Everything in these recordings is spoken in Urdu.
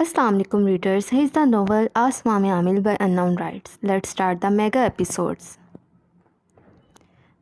Assalamu alaikum readers. Here's the novel Asma Mein Amil by Unknown Rights. Let's start the mega episodes.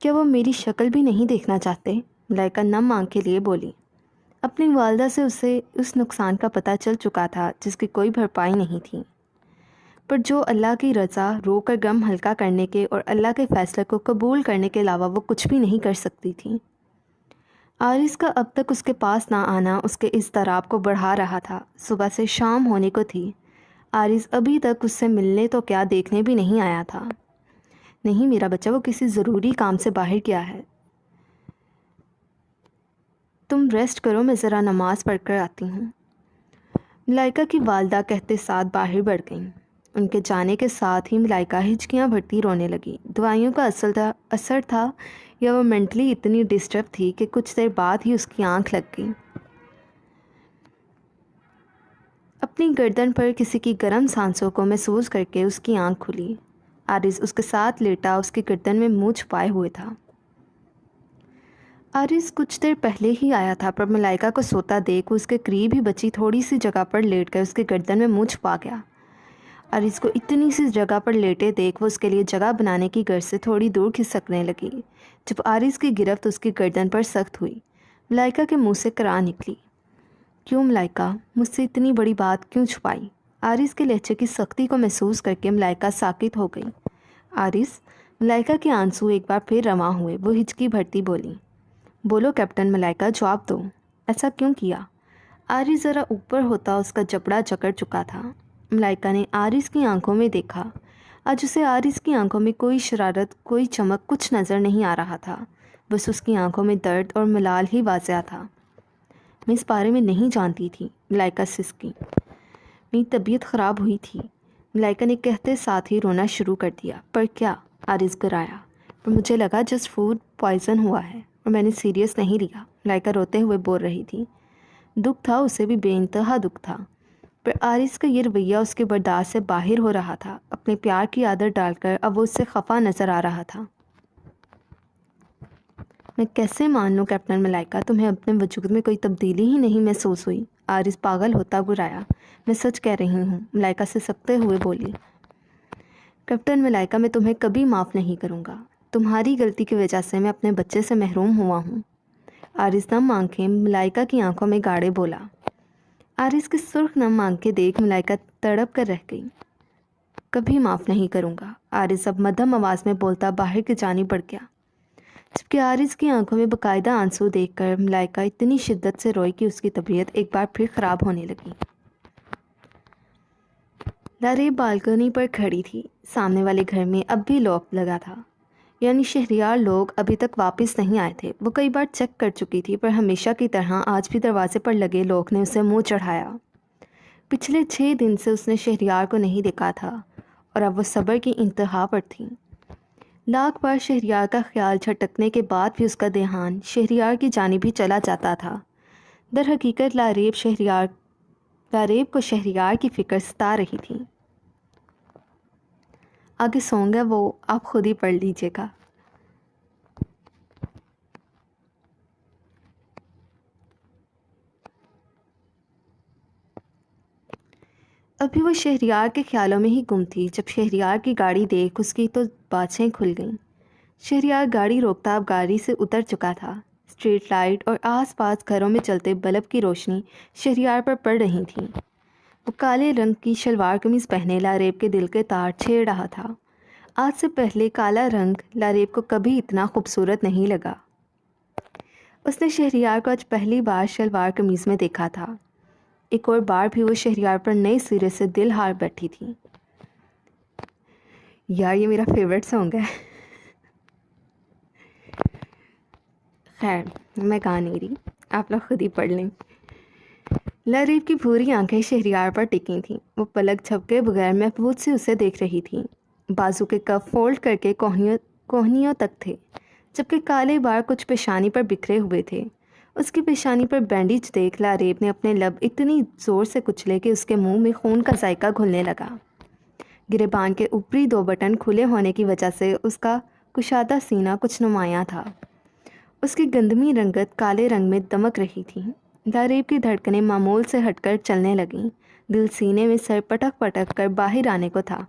کیا وہ میری شکل بھی نہیں دیکھنا چاہتے؟ ملائکہ نم آنکھ کے لیے بولی۔ اپنی والدہ سے اسے اس نقصان کا پتہ چل چکا تھا جس کی کوئی بھرپائی نہیں تھی، پر جو اللہ کی رضا رو کر غم ہلکا کرنے کے اور اللہ کے فیصلے کو قبول کرنے کے علاوہ وہ کچھ بھی نہیں کر سکتی تھی۔ عارض کا اب تک اس کے پاس نہ آنا اس کے اضطراب کو بڑھا رہا تھا۔ صبح سے شام ہونے کو تھی، عارض ابھی تک اس سے ملنے تو کیا دیکھنے بھی نہیں آیا تھا۔ نہیں میرا بچہ، وہ کسی ضروری کام سے باہر گیا ہے، تم ریسٹ کرو، میں ذرا نماز پڑھ کر آتی ہوں۔ ملائکہ کی والدہ کہتے ساتھ باہر بڑھ گئیں۔ ان کے جانے کے ساتھ ہی ملائکہ ہچکیاں بھرتی رونے لگی۔ دوائیوں کا اثر تھا یا وہ مینٹلی اتنی ڈسٹرب تھی کہ کچھ دیر بعد ہی اس کی آنکھ لگ گئی۔ اپنی گردن پر کسی کی گرم سانسوں کو محسوس کر کے اس کی آنکھ کھلی۔ عارض اس کے ساتھ لیٹا اس کی گردن میں منہ چھپائے ہوئے تھا۔ عارض کچھ دیر پہلے ہی آیا تھا، پر ملائکہ کو سوتا دیکھ اس کے قریب ہی بچی تھوڑی سی جگہ پر لیٹ کر اس کی گردن میں منہ چھپا گیا۔ عارض کو اتنی سی جگہ پر لیٹے دیکھ وہ اس کے لیے جگہ بنانے کی غرض سے تھوڑی دور کھسکنے لگی۔ جب عارض کی گرفت اس کی گردن پر سخت ہوئی، ملائکہ کے منہ سے کرا نکلی، کیوں ملائکہ، مجھ سے اتنی بڑی بات کیوں چھپائی؟ عارض کے لہجے کی سختی کو محسوس کر کے ملائکہ ساکت ہو گئی۔ عارض، ملائکہ کے آنسو ایک بار پھر رواں ہوئے۔ وہ ہچکی بھرتی بولی، بولو کیپٹن ملائکہ، جواب دو، ایسا کیوں کیا؟ عارض ذرا اوپر ہوتا اس کا جبڑا جکڑ چکا تھا۔ ملائکہ نے عارض کی آنکھوں میں دیکھا۔ آج اسے عارض کی آنکھوں میں کوئی شرارت، کوئی چمک، کچھ نظر نہیں آ رہا تھا، بس اس کی آنکھوں میں درد اور ملال ہی واضح تھا۔ میں اس بارے میں نہیں جانتی تھی، ملائکہ سسکی، میری طبیعت خراب ہوئی تھی۔ ملائکہ نے کہتے ساتھ ہی رونا شروع کر دیا۔ پر کیا؟ عارض گرایا۔ پر مجھے لگا جسٹ فوڈ پوائزن ہوا ہے اور میں نے سیریس نہیں لیا، ملائکہ روتے ہوئے بول رہی تھی۔ دکھ تھا، اسے بھی بے انتہا دکھ تھا، پر عارض کا یہ رویہ اس کے برداشت سے باہر ہو رہا تھا۔ اپنے پیار کی عادت ڈال کر اب وہ اس سے خفا نظر آ رہا تھا۔ میں کیسے مان لوں کیپٹن ملائکہ، تمہیں اپنے وجود میں کوئی تبدیلی ہی نہیں محسوس ہوئی؟ عارض پاگل ہوتا گرایا۔ میں سچ کہہ رہی ہوں، ملائکہ سے سکتے ہوئے بولی۔ کیپٹن ملائکہ، میں تمہیں کبھی معاف نہیں کروں گا، تمہاری غلطی کی وجہ سے میں اپنے بچے سے محروم ہوا ہوں۔ عارض نم آنکھیں ملائکہ کی آنکھوں میں گاڑے بولا۔ عارض کی سرخ نم آنکھیں دیکھ ملائکہ تڑپ کر رہ گئی۔ کبھی معاف نہیں کروں گا، عارض اب مدھم آواز میں بولتا باہر کی جانب بڑھ گیا، جبکہ عارض کی آنکھوں میں باقاعدہ آنسو دیکھ کر ملائکہ اتنی شدت سے روئی کہ اس کی طبیعت ایک بار پھر خراب ہونے لگی۔ لریب بالکنی پر کھڑی تھی۔ سامنے والے گھر میں اب بھی لاک لگا تھا، یعنی شہریار لوگ ابھی تک واپس نہیں آئے تھے۔ وہ کئی بار چیک کر چکی تھی، پر ہمیشہ کی طرح آج بھی دروازے پر لگے لوک نے اسے منہ چڑھایا۔ پچھلے 6 دن سے اس نے شہریار کو نہیں دیکھا تھا اور اب وہ صبر کی انتہا پر تھی۔ لاکھ بار شہریار کا خیال جھٹکنے کے بعد بھی اس کا دھیان شہریار کی جانب ہی چلا جاتا تھا۔ در حقیقت لاریب کو شہریار کی فکر ستا رہی تھی۔ آگے سونگ ہے وہ آپ خود ہی پڑھ لیجیے گا۔ ابھی وہ شہریار کے خیالوں میں ہی گم تھی جب شہریار کی گاڑی دیکھ اس کی تو باچھیں کھل گئیں۔ شہریار گاڑی روکتا اب گاڑی سے اتر چکا تھا۔ اسٹریٹ لائٹ اور آس پاس گھروں میں چلتے بلب کی روشنی شہریار پر پڑ رہی تھی۔ وہ کالے رنگ کی شلوار قمیض پہنے لاریب کے دل کے تار چھیڑ رہا تھا۔ آج سے پہلے کالا رنگ لاریب کو کبھی اتنا خوبصورت نہیں لگا۔ اس نے شہریار کو آج پہلی بار شلوار قمیض میں دیکھا تھا۔ ایک اور بار بھی وہ شہریار پر نئے سرے سے دل ہار بیٹھی تھی۔ یار یہ میرا فیورٹ سانگ ہے۔ خیر میں گا نہیں رہی، آپ لوگ خود ہی پڑھ لیں۔ لاریب کی بھوری آنکھیں شہریار پر ٹکی تھیں۔ وہ پلک جھپکے بغیر محفوظ سے اسے دیکھ رہی تھی۔ بازو کے کف فولڈ کر کے کوہنیوں تک تھے، جبکہ کالے بال کچھ پیشانی پر بکھرے ہوئے تھے۔ اس کی پیشانی پر بینڈیج دیکھ لاریب نے اپنے لب اتنی زور سے کچلے کہ اس کے منہ میں خون کا ذائقہ گھلنے لگا۔ گریبان کے اوپری 2 بٹن کھلے ہونے کی وجہ سے اس کا کشادہ سینہ کچھ نمایاں تھا۔ اس کی گندمی رنگت کالے رنگ میں دمک رہی تھی۔ لاریب کی دھڑکنیں معمول سے ہٹ کر چلنے لگیں۔ دل سینے میں سر پٹک پٹک کر باہر آنے کو تھا۔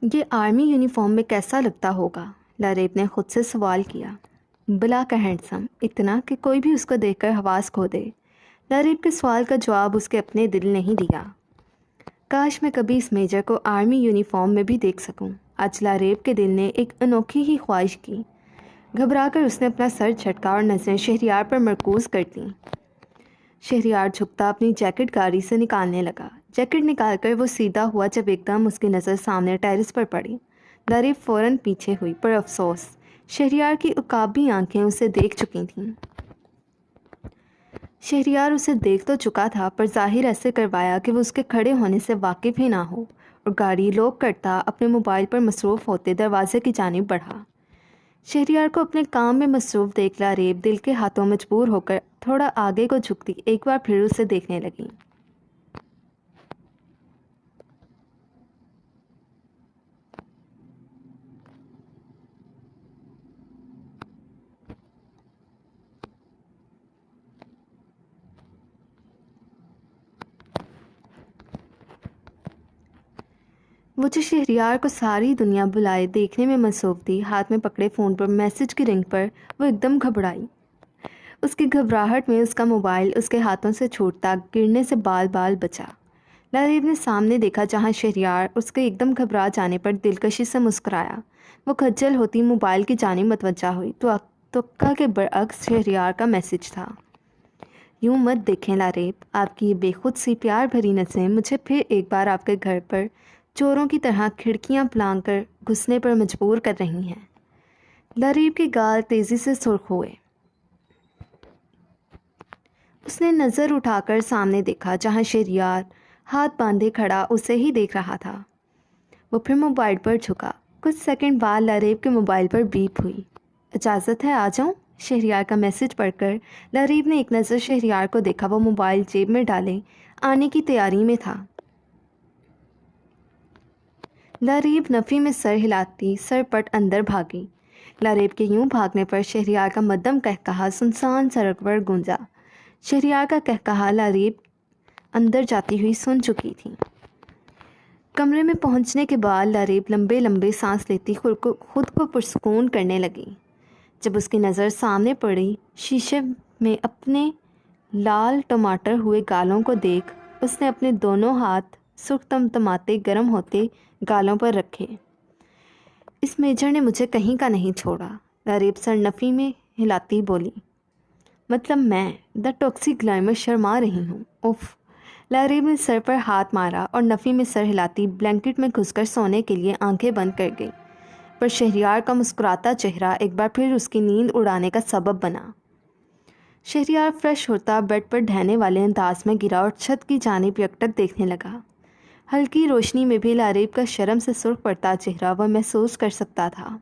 یہ آرمی یونیفارم میں کیسا لگتا ہوگا؟ لاریب نے خود سے سوال کیا۔ بلا کا ہینڈسم، اتنا کہ کوئی بھی اس کو دیکھ کر حواس کھو دے۔ لاریب کے سوال کا جواب اس کے اپنے دل نہیں دیا۔ کاش میں کبھی اس میجر کو آرمی یونیفارم میں بھی دیکھ سکوں۔ آج لاریب کے دل نے ایک انوکھی ہی خواہش کی۔ گھبرا کر اس نے اپنا سر جھٹکا اور نظریں شہریار پر مرکوز کر دیں۔ شہریار جھکتا اپنی جیکٹ گاڑی سے نکالنے لگا۔ جیکٹ نکال کر وہ سیدھا ہوا جب ایک دم اس کی نظر سامنے ٹیرس پر پڑی۔ لاریب فوراً پیچھے ہوئی، پر افسوس شہریار کی عقابی آنکھیں اسے دیکھ چکی تھیں۔ شہریار اسے دیکھ تو چکا تھا، پر ظاہر ایسے کروایا کہ وہ اس کے کھڑے ہونے سے واقف ہی نہ ہو، اور گاڑی لوک کرتا اپنے موبائل پر مصروف ہوتے دروازے کی جانب بڑھا۔ شہریار کو اپنے کام میں مصروف دیکھ لاریب دل کے ہاتھوں مجبور ہو کر تھوڑا آگے کو جھکتی ایک بار پھر اسے دیکھنے لگی۔ وہ جو شہریار کو ساری دنیا بلائے دیکھنے میں مصروف تھی، ہاتھ میں پکڑے فون پر میسج کی رنگ پر وہ ایک دم گھبرائی۔ اس کی گھبراہٹ میں اس کا موبائل اس کے ہاتھوں سے چھوٹتا گرنے سے بال بال بچا۔ لاریب نے سامنے دیکھا جہاں شہریار اس کے ایک دم گھبرا جانے پر دلکشی سے مسکرایا۔ وہ کھجل ہوتی موبائل کی جانب متوجہ ہوئی تو توقع کے برعکس شہریار کا میسج تھا۔ یوں مت دیکھیں لاریب، آپ کی یہ بے خود سی پیار بھری نظریں مجھے پھر ایک بار آپ کے گھر پر چوروں کی طرح کھڑکیاں پلانگ کر گھسنے پر مجبور کر رہی ہیں۔ لاریب کے گال تیزی سے سرخ ہوئے۔ اس نے نظر اٹھا کر سامنے دیکھا جہاں شہریار ہاتھ باندھے کھڑا اسے ہی دیکھ رہا تھا۔ وہ پھر موبائل پر جھکا۔ کچھ سیکنڈ بعد لاریب کے موبائل پر بیپ ہوئی۔ اجازت ہے آ جاؤں؟ شہریار کا میسج پڑھ کر لاریب نے ایک نظر شہریار کو دیکھا۔ وہ موبائل جیب میں ڈالے آنے کی تیاری میں تھا۔ لاریب نفی میں سر ہلاتی سر پٹ اندر بھاگی۔ لاریب کے یوں بھاگنے پر شہریار کا مدھم کہکہا سنسان سڑک پر گونجا۔ شہریار کا کہکہا لاریب اندر جاتی ہوئی سن چکی تھی۔ کمرے میں پہنچنے کے بعد لاریب لمبے لمبے سانس لیتی خود کو پرسکون کرنے لگی۔ جب اس کی نظر سامنے پڑی، شیشے میں اپنے لال ٹماٹر ہوئے گالوں کو دیکھ اس نے اپنے دونوں ہاتھ سرخ تمتماتے گرم ہوتے گالوں پر رکھے۔ اس میجر نے مجھے کہیں کا نہیں چھوڑا، لاریب سر نفی میں ہلاتی بولی۔ مطلب میں دا ٹاکسی گلائمر شرما رہی ہوں۔ اف! لاریب نے سر پر ہاتھ مارا اور نفی میں سر ہلاتی بلینکٹ میں گھس کر سونے کے لیے آنکھیں بند کر گئی، پر شہریار کا مسکراتا چہرہ ایک بار پھر اس کی نیند اڑانے کا سبب بنا۔ شہریار فریش ہوتا بیڈ پر ڈھہنے والے انداز میں گرا اور چھت کی جانب یکٹک دیکھنے لگا۔ ہلکی روشنی میں بھی لاریب کا شرم سے سرخ پڑتا چہرہ وہ محسوس کر سکتا تھا۔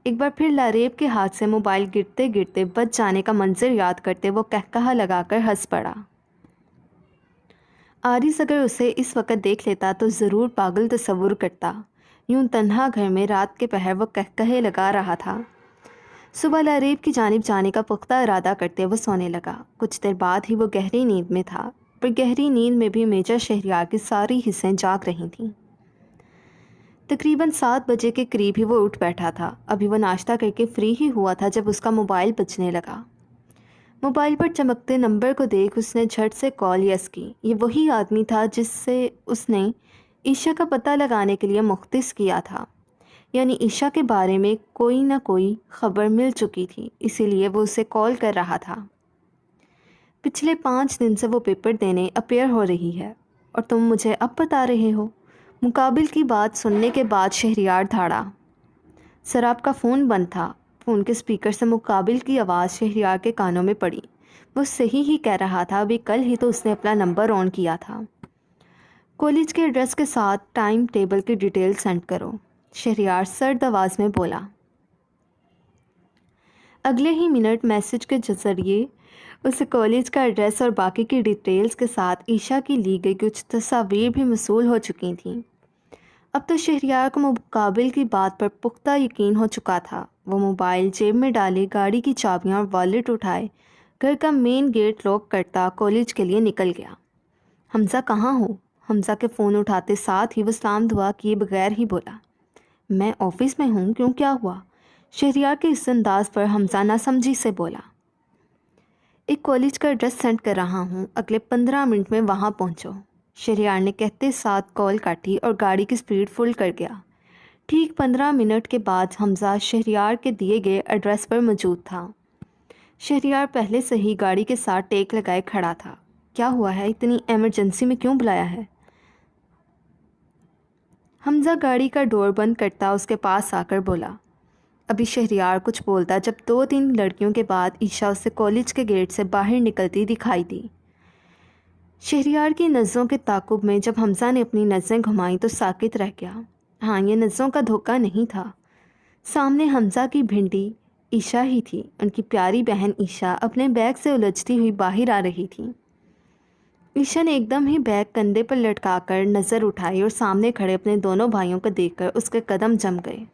ایک بار پھر لاریب کے ہاتھ سے موبائل گرتے گرتے بچ جانے کا منظر یاد کرتے وہ کہکہا لگا کر ہنس پڑا۔ آرز اگر اسے اس وقت دیکھ لیتا تو ضرور پاگل تصور کرتا۔ یوں تنہا گھر میں رات کے پہر وہ کہکہے لگا رہا تھا۔ صبح لاریب کی جانب جانے کا پختہ ارادہ کرتے وہ سونے لگا۔ کچھ دیر بعد ہی وہ گہری نیند میں تھا، پر گہری نیند میں بھی میجر شہریار کی ساری حصیں جاگ رہی تھیں۔ تقریباً 7 بجے کے قریب ہی وہ اٹھ بیٹھا تھا۔ ابھی وہ ناشتہ کر کے فری ہی ہوا تھا جب اس کا موبائل بجنے لگا۔ موبائل پر چمکتے نمبر کو دیکھ اس نے جھٹ سے کال یس کی۔ یہ وہی آدمی تھا جس سے اس نے عشا کا پتہ لگانے کے لیے مختص کیا تھا، یعنی عشا کے بارے میں کوئی نہ کوئی خبر مل چکی تھی، اسی لیے وہ اسے کال کر رہا تھا۔ پچھلے 5 دن سے وہ پیپر دینے اپیئر ہو رہی ہے، اور تم مجھے اب بتا رہے ہو؟ مقابل کی بات سننے کے بعد شہریار دھاڑا۔ سر آپ کا فون بند تھا۔ فون کے اسپیکر سے مقابل کی آواز شہریار کے کانوں میں پڑی۔ وہ صحیح ہی کہہ رہا تھا، ابھی کل ہی تو اس نے اپنا نمبر آن کیا تھا۔ کالج کے ایڈریس کے ساتھ ٹائم ٹیبل کی ڈیٹیل سینڈ کرو، شہریار سرد آواز میں بولا۔ اگلے ہی منٹ میسج کے ذریعے اسے کالج کا ایڈریس اور باقی کی ڈیٹیلز کے ساتھ عشا کی لی گئی کچھ تصاویر بھی موصول ہو چکی تھیں۔ اب تو شہریار کو مقابل کی بات پر پختہ یقین ہو چکا تھا۔ وہ موبائل جیب میں ڈالے، گاڑی کی چابیاں اور والیٹ اٹھائے، گھر کا مین گیٹ لاک کرتا کالج کے لیے نکل گیا۔ حمزہ کہاں ہو؟ حمزہ کے فون اٹھاتے ساتھ ہی وہ سلام دعا کیے بغیر ہی بولا۔ میں آفس میں ہوں، کیوں، کیا ہوا؟ شہریار کے اس انداز پر حمزہ ناسمجھی سے بولا۔ ایک کالج کا ایڈریس سینڈ کر رہا ہوں، اگلے 15 منٹ میں وہاں پہنچو، شہریار نے کہتے ساتھ کال کاٹی اور گاڑی کی سپیڈ فل کر گیا۔ ٹھیک 15 منٹ کے بعد حمزہ شہریار کے دیے گئے ایڈریس پر موجود تھا۔ شہریار پہلے سے ہی گاڑی کے ساتھ ٹیک لگائے کھڑا تھا۔ کیا ہوا ہے؟ اتنی ایمرجنسی میں کیوں بلایا ہے؟ حمزہ گاڑی کا ڈور بند کرتا اس کے پاس آ کر بولا۔ ابھی شہریار کچھ بولتا جب 2-3 لڑکیوں کے بعد عیشا اسے کالج کے گیٹ سے باہر نکلتی دکھائی دی۔ شہریار کی نظروں کے تعاقب میں جب حمزہ نے اپنی نظریں گھمائیں تو ساکت رہ گیا۔ ہاں، یہ نظروں کا دھوکہ نہیں تھا۔ سامنے حمزہ کی بھنڈی عیشا ہی تھی۔ ان کی پیاری بہن عیشا اپنے بیگ سے الجھتی ہوئی باہر آ رہی تھی۔ عیشا نے ایک دم ہی بیگ کندھے پر لٹکا کر نظر اٹھائی اور سامنے کھڑے اپنے دونوں بھائیوں کو دیکھ کر اس کے قدم جم گئے۔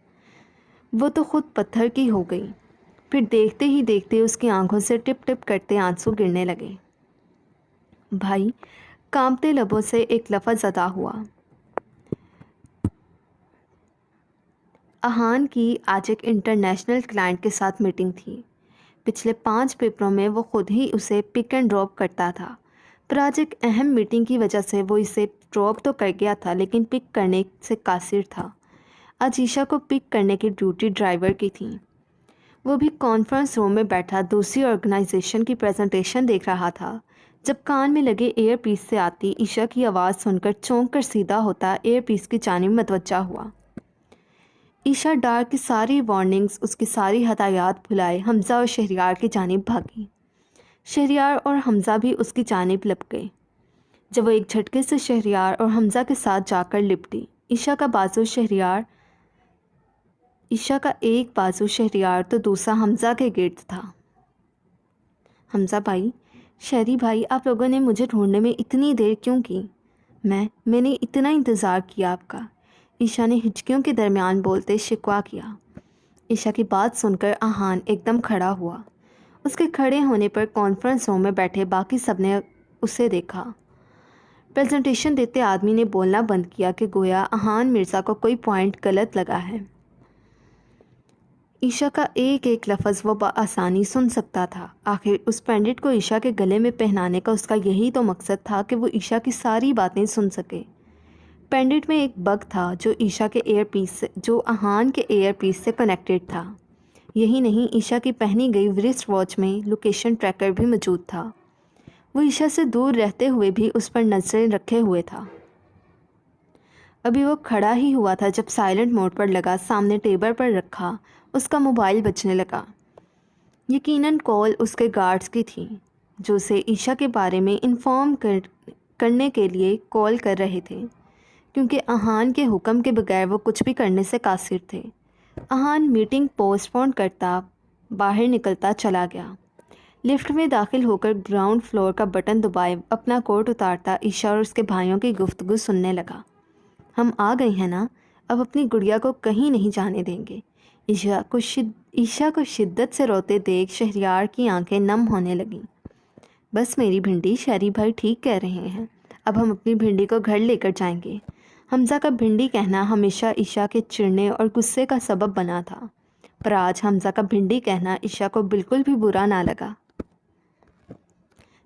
وہ تو خود پتھر کی ہو گئی۔ پھر دیکھتے ہی دیکھتے اس کی آنکھوں سے ٹپ ٹپ کرتے آنسو گرنے لگے۔ بھائی، کانپتے لبوں سے ایک لفظ ادا ہوا۔ احان کی آج ایک انٹرنیشنل کلائنٹ کے ساتھ میٹنگ تھی۔ پچھلے 5 پیپروں میں وہ خود ہی اسے پک اینڈ ڈراپ کرتا تھا، پر آج ایک اہم میٹنگ کی وجہ سے وہ اسے ڈراپ تو کر گیا تھا لیکن پک کرنے سے قاصر تھا۔ آج عیشا کو پک کرنے کی ڈیوٹی ڈرائیور کی تھی۔ وہ بھی کانفرنس روم میں بیٹھا دوسری آرگنائزیشن کی پریزنٹیشن دیکھ رہا تھا جب کان میں لگے ایئر پیس سے آتی عیشا کی آواز سن کر چونک کر سیدھا ہوتا ایئر پیس کی جانب متوجہ ہوا۔ عیشا ڈار کی ساری وارننگز، اس کی ساری ہدایات بھلائے حمزہ اور شہریار کی جانب بھاگی۔ شہریار اور حمزہ بھی اس کی جانب لپ گئے۔ جب وہ ایک جھٹکے سے شہریار اور حمزہ کے ساتھ جا کر لپٹی، عیشا کا ایک بازو شہریار تو دوسرا حمزہ کے گرد تھا۔ حمزہ بھائی، شہری بھائی، آپ لوگوں نے مجھے ڈھونڈنے میں اتنی دیر کیوں کی؟ میں نے اتنا انتظار کیا آپ کا، عیشا نے ہچکیوں کے درمیان بولتے شکوہ کیا۔ عیشا کی بات سن کر احان ایک دم کھڑا ہوا۔ اس کے کھڑے ہونے پر کانفرنس روم میں بیٹھے باقی سب نے اسے دیکھا۔ پریزنٹیشن دیتے آدمی نے بولنا بند کیا کہ گویا احان مرزا کو کوئی پوائنٹ غلط لگا ہے۔ عیشا کا ایک ایک لفظ وہ بآسانی سن سکتا تھا۔ آخر اس پینڈنٹ کو عیشا کے گلے میں پہنانے کا اس کا یہی تو مقصد تھا کہ وہ عیشا کی ساری باتیں سن سکے۔ پینڈنٹ میں ایک بگ تھا جو احان کے ایئر پیس سے کنیکٹڈ تھا۔ یہی نہیں، عیشا کی پہنی گئی ورسٹ واچ میں لوکیشن ٹریکر بھی موجود تھا۔ وہ عیشا سے دور رہتے ہوئے بھی اس پر نظریں رکھے ہوئے تھا۔ ابھی وہ کھڑا ہی ہوا تھا جب سائلنٹ موڈ پر لگا سامنے ٹیبل پر رکھا اس کا موبائل بجنے لگا۔ یقیناً کال اس کے گارڈز کی تھی جو اسے عیشا کے بارے میں انفارم کرنے کے لیے کال کر رہے تھے، کیونکہ احان کے حکم کے بغیر وہ کچھ بھی کرنے سے قاصر تھے۔ احان میٹنگ پوسٹ پون کرتا باہر نکلتا چلا گیا۔ لفٹ میں داخل ہو کر گراؤنڈ فلور کا بٹن دبائے اپنا کوٹ اتارتا عیشا اور اس کے بھائیوں کی گفتگو سننے لگا۔ ہم آ گئے ہیں نا، اب اپنی گڑیا کو کہیں نہیں جانے دیں گے۔ عیشا کو شدت سے روتے دیکھ شہریار کی آنکھیں نم ہونے لگیں۔ بس میری بھنڈی، شہری بھائی ٹھیک کہہ رہے ہیں، اب ہم اپنی بھنڈی کو گھر لے کر جائیں گے۔ حمزہ کا بھنڈی کہنا ہمیشہ عیشا کے چڑنے اور غصے کا سبب بنا تھا، پر آج حمزہ کا بھنڈی کہنا عیشا کو بالکل بھی برا نہ لگا۔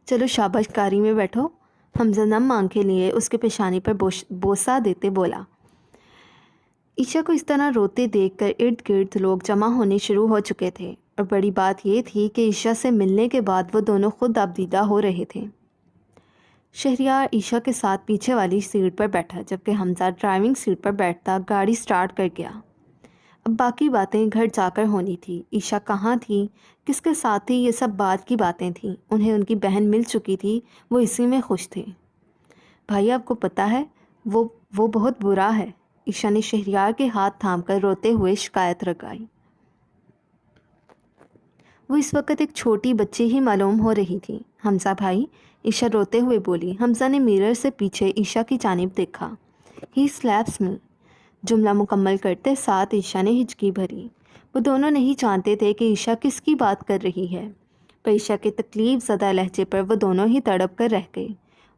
چلو شاباش کاری میں بیٹھو، حمزہ نم آنکھیں لیے اس کے پیشانی پر بوسہ دیتے بولا۔ عیشا کو اس طرح روتے دیکھ کر ارد گرد لوگ جمع ہونے شروع ہو چکے تھے، اور بڑی بات یہ تھی کہ عیشا سے ملنے کے بعد وہ دونوں خود آبدیدہ ہو رہے تھے۔ شہریار عیشا کے ساتھ پیچھے والی سیٹ پر بیٹھا جبکہ حمزہ ڈرائیونگ سیٹ پر بیٹھتا گاڑی سٹارٹ کر گیا۔ اب باقی باتیں گھر جا کر ہونی تھی۔ عیشا کہاں تھی، کس کے ساتھ تھی، یہ سب بعد کی باتیں تھیں۔ انہیں ان کی بہن مل چکی تھی، وہ اسی میں خوش تھے۔ بھائی، آپ کو پتہ ہے وہ بہت برا ہے، عیشا نے شہریار کے ہاتھ تھام کر روتے ہوئے شکایت لگائی۔ وہ اس وقت ایک چھوٹی بچی ہی معلوم ہو رہی تھی۔ حمزہ بھائی، عیشا روتے ہوئے بولی۔ حمزہ نے میرر سے پیچھے عیشا کی جانب دیکھا۔ ہی سلیپس می، جملہ مکمل کرتے ساتھ عیشا نے ہچکی بھری۔ وہ دونوں نہیں جانتے تھے کہ عیشا کس کی بات کر رہی ہے، پر عیشا کے تکلیف زدہ لہجے پر وہ دونوں ہی تڑپ کر رہ گئے۔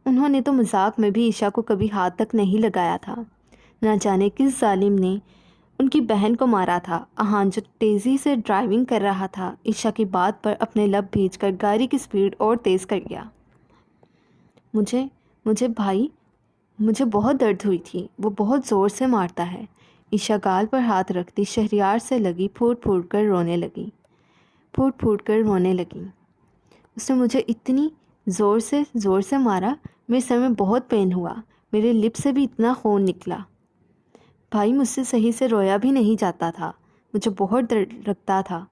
انہوں نے تو مذاق میں بھی عیشا کو کبھی ہاتھ تک نہیں لگایا تھا۔ نہ جانے کس ظالم نے ان کی بہن کو مارا تھا۔ احان جو تیزی سے ڈرائیونگ کر رہا تھا عشا کی بات پر اپنے لب بھیج کر گاڑی کی سپیڈ اور تیز کر گیا۔ مجھے بھائی، مجھے بہت درد ہوئی تھی، وہ بہت زور سے مارتا ہے۔ عشا گال پر ہاتھ رکھتی شہریار سے لگی پھوٹ پھوٹ کر رونے لگی۔ اس نے مجھے اتنی زور سے مارا، میرے سر میں بہت پین ہوا، میرے لپ سے بھی اتنا خون نکلا۔ بھائی مجھ سے صحیح سے رویا بھی نہیں جاتا تھا، مجھے بہت ڈر لگتا تھا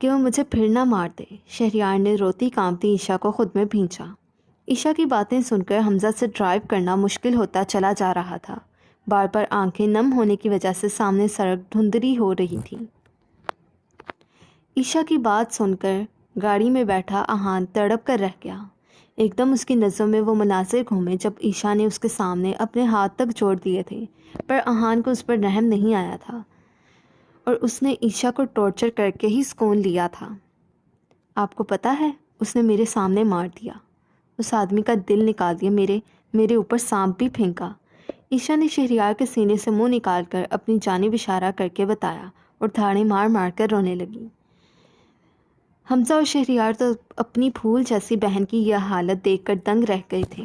کہ وہ مجھے پھر نہ مار دے۔ شہریار نے روتی کانپتی عشا کو خود میں بھینچا۔ عشا کی باتیں سن کر حمزہ سے ڈرائیو کرنا مشکل ہوتا چلا جا رہا تھا۔ بار بار آنکھیں نم ہونے کی وجہ سے سامنے سڑک دھندلی ہو رہی تھی۔ عشا کی بات سن کر گاڑی میں بیٹھا احان تڑپ کر رہ گیا۔ ایک دم اس کی نظروں میں وہ مناظر گھومے جب عشا نے اس کے سامنے اپنے ہاتھ تک جوڑ دیے تھے، پر احان کو اس پر رحم نہیں آیا تھا اور اس نے عشا کو ٹارچر کر کے ہی سکون لیا تھا۔ آپ کو پتہ ہے، اس نے میرے سامنے مار دیا، اس آدمی کا دل نکال دیا، میرے اوپر سانپ بھی پھینکا۔ عشا نے شہریار کے سینے سے منہ نکال کر اپنی جانب اشارہ کر کے بتایا اور دھاڑیں مار مار کر رونے لگی۔ حمزہ اور شہریار تو اپنی پھول جیسی بہن کی یہ حالت دیکھ کر دنگ رہ گئے تھے۔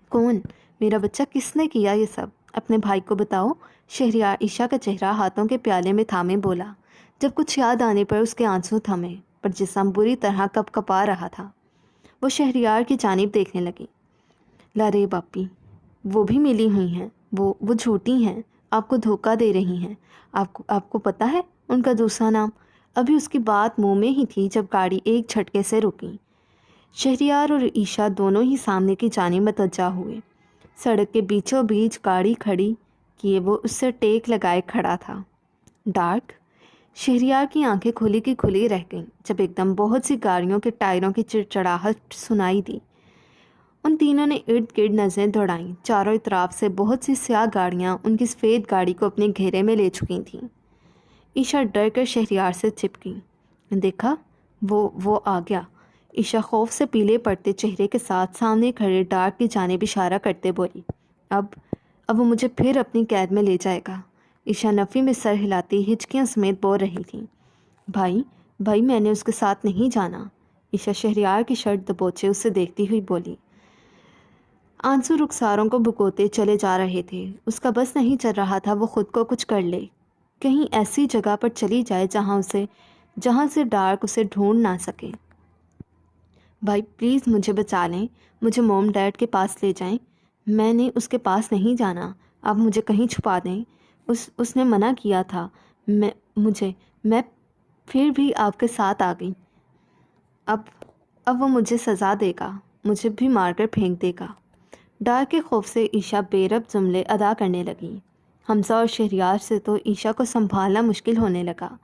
کون؟ میرا بچہ، کس نے کیا یہ سب؟ اپنے بھائی کو بتاؤ۔ شہریار عشا کا چہرہ ہاتھوں کے پیالے میں تھامے بولا۔ جب کچھ یاد آنے پر اس کے آنسو تھمے، پر جسم بری طرح کپ کپا رہا تھا۔ وہ شہریار کی جانب دیکھنے لگی۔ لارے باپی، وہ بھی ملی ہوئی ہیں، وہ جھوٹی ہیں، آپ کو دھوکہ دے رہی ہیں۔ آپ کو پتہ ہے ان کا دوسرا نام؟ ابھی اس کی بات منہ میں ہی تھی جب گاڑی ایک جھٹکے سے رکی۔ شہریار اور عشا دونوں ہی سامنے کی جانب متوجہ ہوئے۔ سڑک کے بیچوں بیچ گاڑی کھڑی کیے وہ اس سے ٹیک لگائے کھڑا تھا۔ ڈارک؟ شہریار کی آنکھیں کھلی کی کھلی رہ گئیں جب ایک دم بہت سی گاڑیوں کے ٹائروں کی چڑچڑاہٹ سنائی دی۔ ان تینوں نے ارد گرد نظریں دوڑائیں۔ چاروں اطراف سے بہت سی سیاہ گاڑیاں ان کی سفید گاڑی کو اپنے گھیرے میں لے چکی تھیں۔ عشا ڈر کر شہریار سے چپکی۔ دیکھا، وہ آ گیا۔ عشا خوف سے پیلے پڑتے چہرے کے ساتھ سامنے کھڑے ڈارک کی جانب اشارہ کرتے بولی۔ اب وہ مجھے پھر اپنی قید میں لے جائے گا۔ عشا نفی میں سر ہلاتی ہچکیاں سمیت بول رہی تھی۔ بھائی میں نے اس کے ساتھ نہیں جانا۔ عشا شہریار کی شرٹ دبوچے اسے دیکھتی ہوئی بولی۔ آنسو رخساروں کو بھگوتے چلے جا رہے تھے۔ اس کا بس نہیں چل رہا تھا وہ خود کو کچھ کر لے، کہیں ایسی جگہ پر چلی جائے جہاں سے ڈارک اسے ڈھونڈ نہ سکے۔ بھائی پلیز مجھے بچا لیں، مجھے موم ڈیڈ کے پاس لے جائیں۔ میں نے اس کے پاس نہیں جانا، آپ مجھے کہیں چھپا دیں۔ اس نے منع کیا تھا، میں پھر بھی آپ کے ساتھ آ گئی۔ اب وہ مجھے سزا دے گا، مجھے بھی مار کر پھینک دے گا۔ ڈارک کے خوف سے عشا بے رب جملے ادا کرنے لگی۔ حمزہ اور شہریار سے تو عشا کو سنبھالنا مشکل ہونے لگا۔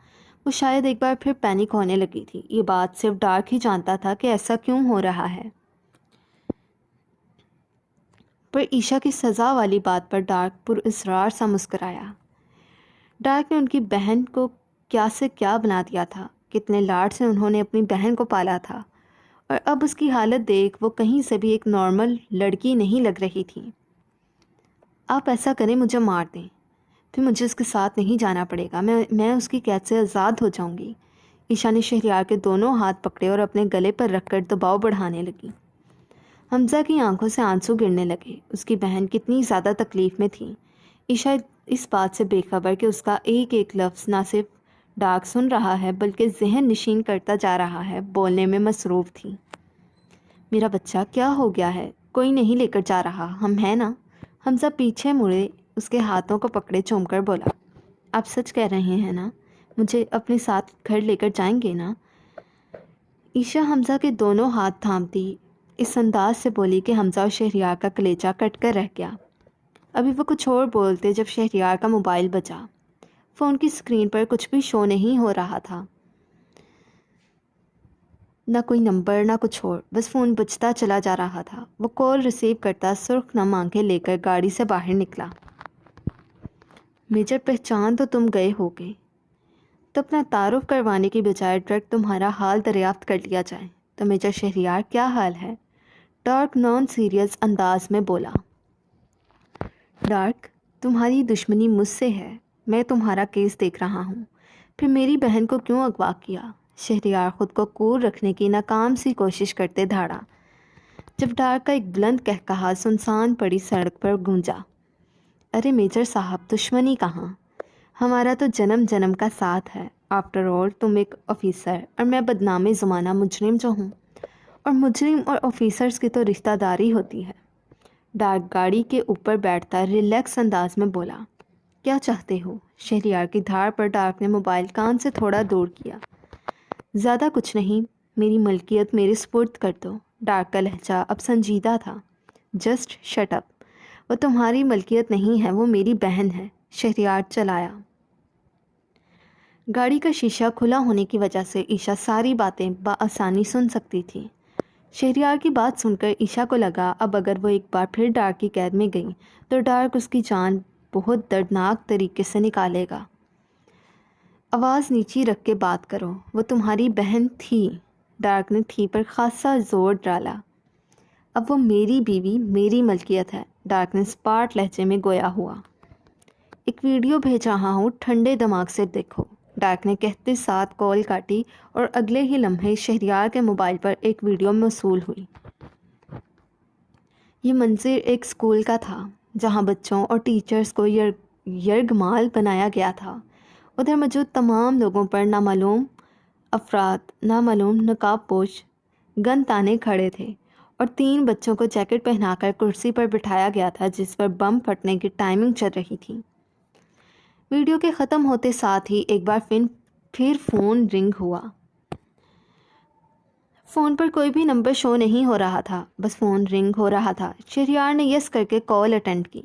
وہ شاید ایک بار پھر پینک ہونے لگی تھی۔ یہ بات صرف ڈارک ہی جانتا تھا کہ ایسا کیوں ہو رہا ہے۔ پر عشا کی سزا والی بات پر ڈارک پر اصرار سا مسکرایا۔ ڈارک نے ان کی بہن کو کیا سے کیا بنا دیا تھا، کتنے لاڈ سے انہوں نے اپنی بہن کو پالا تھا، اور اب اس کی حالت دیکھ وہ کہیں سے بھی ایک نارمل لڑکی نہیں لگ رہی تھی۔ آپ ایسا کریں، مجھے مار دیں، پھر مجھے اس کے ساتھ نہیں جانا پڑے گا، میں اس کی قید سے آزاد ہو جاؤں گی۔ عشا نے شہریار کے دونوں ہاتھ پکڑے اور اپنے گلے پر رکھ کر دباؤ بڑھانے لگی۔ حمزہ کی آنکھوں سے آنسو گرنے لگے۔ اس کی بہن کتنی زیادہ تکلیف میں تھی۔ عشا اس بات سے بے خبر کہ اس کا ایک ایک لفظ نہ صرف ڈارک سن رہا ہے بلکہ ذہن نشین کرتا جا رہا ہے، بولنے میں مصروف تھی۔ میرا بچہ، کیا ہو گیا ہے؟ کوئی نہیں لے کر جا رہا، ہم ہیں نا؟ حمزہ پیچھے مڑے اس کے ہاتھوں کو پکڑے چوم کر بولا۔ آپ سچ کہہ رہے ہیں نا؟ مجھے اپنے ساتھ گھر لے کر جائیں گے نا؟ عشا حمزہ کے دونوں ہاتھ تھامتی اس انداز سے بولی کہ حمزہ اور شہریار کا کلیجہ کٹ کر رہ گیا۔ ابھی وہ کچھ اور بولتے جب شہریار کا موبائل بجا۔ فون کی اسکرین پر کچھ بھی شو نہیں ہو رہا تھا، نہ کوئی نمبر نہ کچھ اور، بس فون بجتا چلا جا رہا تھا۔ وہ کال ریسیو کرتا سرخ نم آنکھیں لے کر گاڑی سے باہر نکلا۔ میجر، پہچان تو تم گئے ہوگے، تو اپنا تعارف کروانے کی بجائے ڈائریکٹ تمہارا حال دریافت کر لیا جائے۔ تو میجر شہریار، کیا حال ہے؟ ڈارک نان سیریس انداز میں بولا۔ ڈارک، تمہاری دشمنی مجھ سے ہے، میں تمہارا کیس دیکھ رہا ہوں، پھر میری بہن کو کیوں اغوا کیا؟ شہریار خود کو کور رکھنے کی ناکام سی کوشش کرتے دھاڑا، جب ڈارک کا ایک بلند کہکہا سنسان پڑی سڑک پر گونجا۔ ارے میجر صاحب، دشمنی کہاں، ہمارا تو جنم جنم کا ساتھ ہے۔ آفٹر آل تم ایک آفیسر اور میں بدنام زمانہ مجرم جو ہوں، اور مجرم اور آفیسرز کی تو رشتہ داری ہوتی ہے۔ ڈارک گاڑی کے اوپر بیٹھتا ریلیکس انداز میں بولا۔ کیا چاہتے ہو؟ شہریار کی دھاڑ پر ڈارک نے موبائل کان سے تھوڑا دور کیا۔ زیادہ کچھ نہیں، میری ملکیت میرے سپرد کر دو۔ ڈارک کا لہجہ اب سنجیدہ تھا۔ جسٹ شٹ اپ، وہ تمہاری ملکیت نہیں ہے، وہ میری بہن ہے، شہریار چلایا۔ گاڑی کا شیشہ کھلا ہونے کی وجہ سے عیشا ساری باتیں بآسانی سن سکتی تھی۔ شہریار کی بات سن کر عیشا کو لگا اب اگر وہ ایک بار پھر ڈارک کی قید میں گئی تو ڈارک اس کی جان بہت دردناک طریقے سے نکالے گا۔ آواز نیچی رکھ کے بات کرو، وہ تمہاری بہن تھی۔ ڈارک نے تھی پر خاصا زور ڈالا۔ اب وہ میری بیوی، میری ملکیت ہے، ڈارک نے سپاٹ لہجے میں گویا ہوا۔ ایک ویڈیو بھیج رہا ہوں، ٹھنڈے دماغ سے دیکھو۔ ڈارک نے کہتے ساتھ کال کاٹی اور اگلے ہی لمحے شہریار کے موبائل پر ایک ویڈیو موصول ہوئی۔ یہ منظر ایک اسکول کا تھا جہاں بچوں اور ٹیچرز کو یرغمال بنایا گیا تھا۔ ادھر موجود تمام لوگوں پر نامعلوم افراد، نامعلوم نقاب پوش گن تانے کھڑے تھے، اور 3 بچوں کو جیکٹ پہنا کر کرسی پر بٹھایا گیا تھا جس پر بم پھٹنے کی ٹائمنگ چل رہی تھی۔ ویڈیو کے ختم ہوتے ساتھ ہی ایک بار پھر فون رنگ ہوا۔ فون پر کوئی بھی نمبر شو نہیں ہو رہا تھا، بس فون رنگ ہو رہا تھا۔ شہریار نے یس کر کے کال اٹینڈ کی۔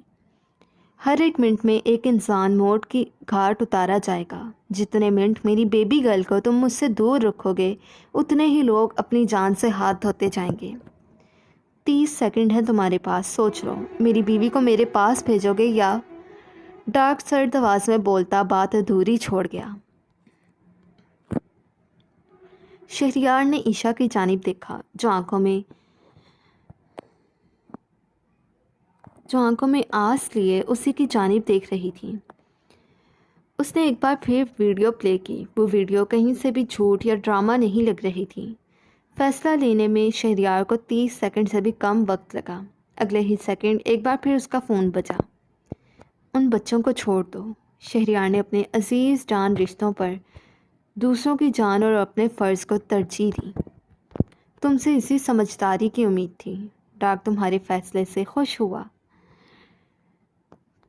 ہر ایک منٹ میں ایک انسان موت کی گھاٹ اتارا جائے گا۔ جتنے منٹ میری بیبی گرل کو تم مجھ سے دور رکھو گے، اتنے ہی لوگ اپنی جان سے ہاتھ دھوتے جائیں گے۔ 30 سیکنڈ ہے تمہارے پاس، سوچ لو، میری بیوی کو میرے پاس بھیجو گے یا؟ ڈارک سرد آواز میں بولتا بات ادھوری چھوڑ گیا۔ شہریار نے عیشا کی جانب دیکھا جو آنکھوں میں آس لیے اسی کی جانب دیکھ رہی تھی۔ اس نے ایک بار پھر ویڈیو پلے کی۔ وہ ویڈیو کہیں سے بھی جھوٹ یا ڈرامہ نہیں لگ رہی تھی۔ فیصلہ لینے میں شہریار کو 30 سیکنڈ سے بھی کم وقت لگا۔ اگلے ہی سیکنڈ ایک بار پھر اس کا فون بجا۔ ان بچوں کو چھوڑ دو۔ شہریار نے اپنے عزیز جان رشتوں پر دوسروں کی جان اور اپنے فرض کو ترجیح دی۔ تم سے اسی سمجھداری کی امید تھی۔ ڈارک تمہارے فیصلے سے خوش ہوا۔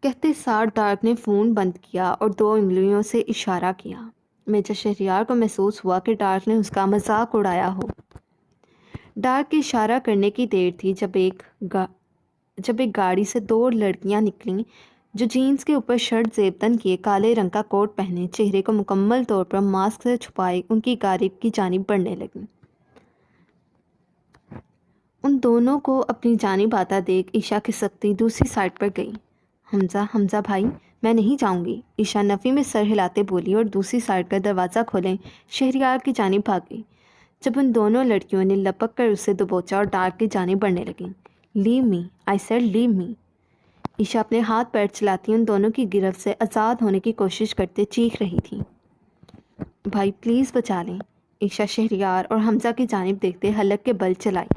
کہتے ساتھ ڈارک نے فون بند کیا اور 2 انگلیوں سے اشارہ کیا۔ میجر شہریار کو محسوس ہوا کہ ڈارک نے اس کا مذاق اڑایا ہو۔ ڈارک کے اشارہ کرنے کی دیر تھی جب ایک گاڑی سے 2 لڑکیاں نکلیں جو جینز کے اوپر شرٹ زیبتن کیے، کالے رنگ کا کوٹ پہنے، چہرے کو مکمل طور پر ماسک سے چھپائے ان کی گاڑی کی جانب بڑھنے لگیں۔ ان دونوں کو اپنی جانب آتا دیکھ عیشا کھسکتی دوسری سائڈ پر گئی۔ حمزہ بھائی، میں نہیں جاؤں گی، عیشا نفی میں سر ہلاتے بولی اور دوسری سائڈ کا دروازہ کھولیں شہریار کی جانب بھاگی۔ جب ان دونوں لڑکیوں نے لپک کر اسے دبوچا اور ڈارک کی جانب بڑھنے لگیں۔ لیو می، آئی سیڈ لیو می۔ عیشا اپنے ہاتھ پیر چلاتی ان دونوں کی گرفت سے آزاد ہونے کی کوشش کرتے چیخ رہی تھی۔ بھائی پلیز بچا لیں۔ عیشا شہریار اور حمزہ کی جانب دیکھتے حلق کے بل چلائی۔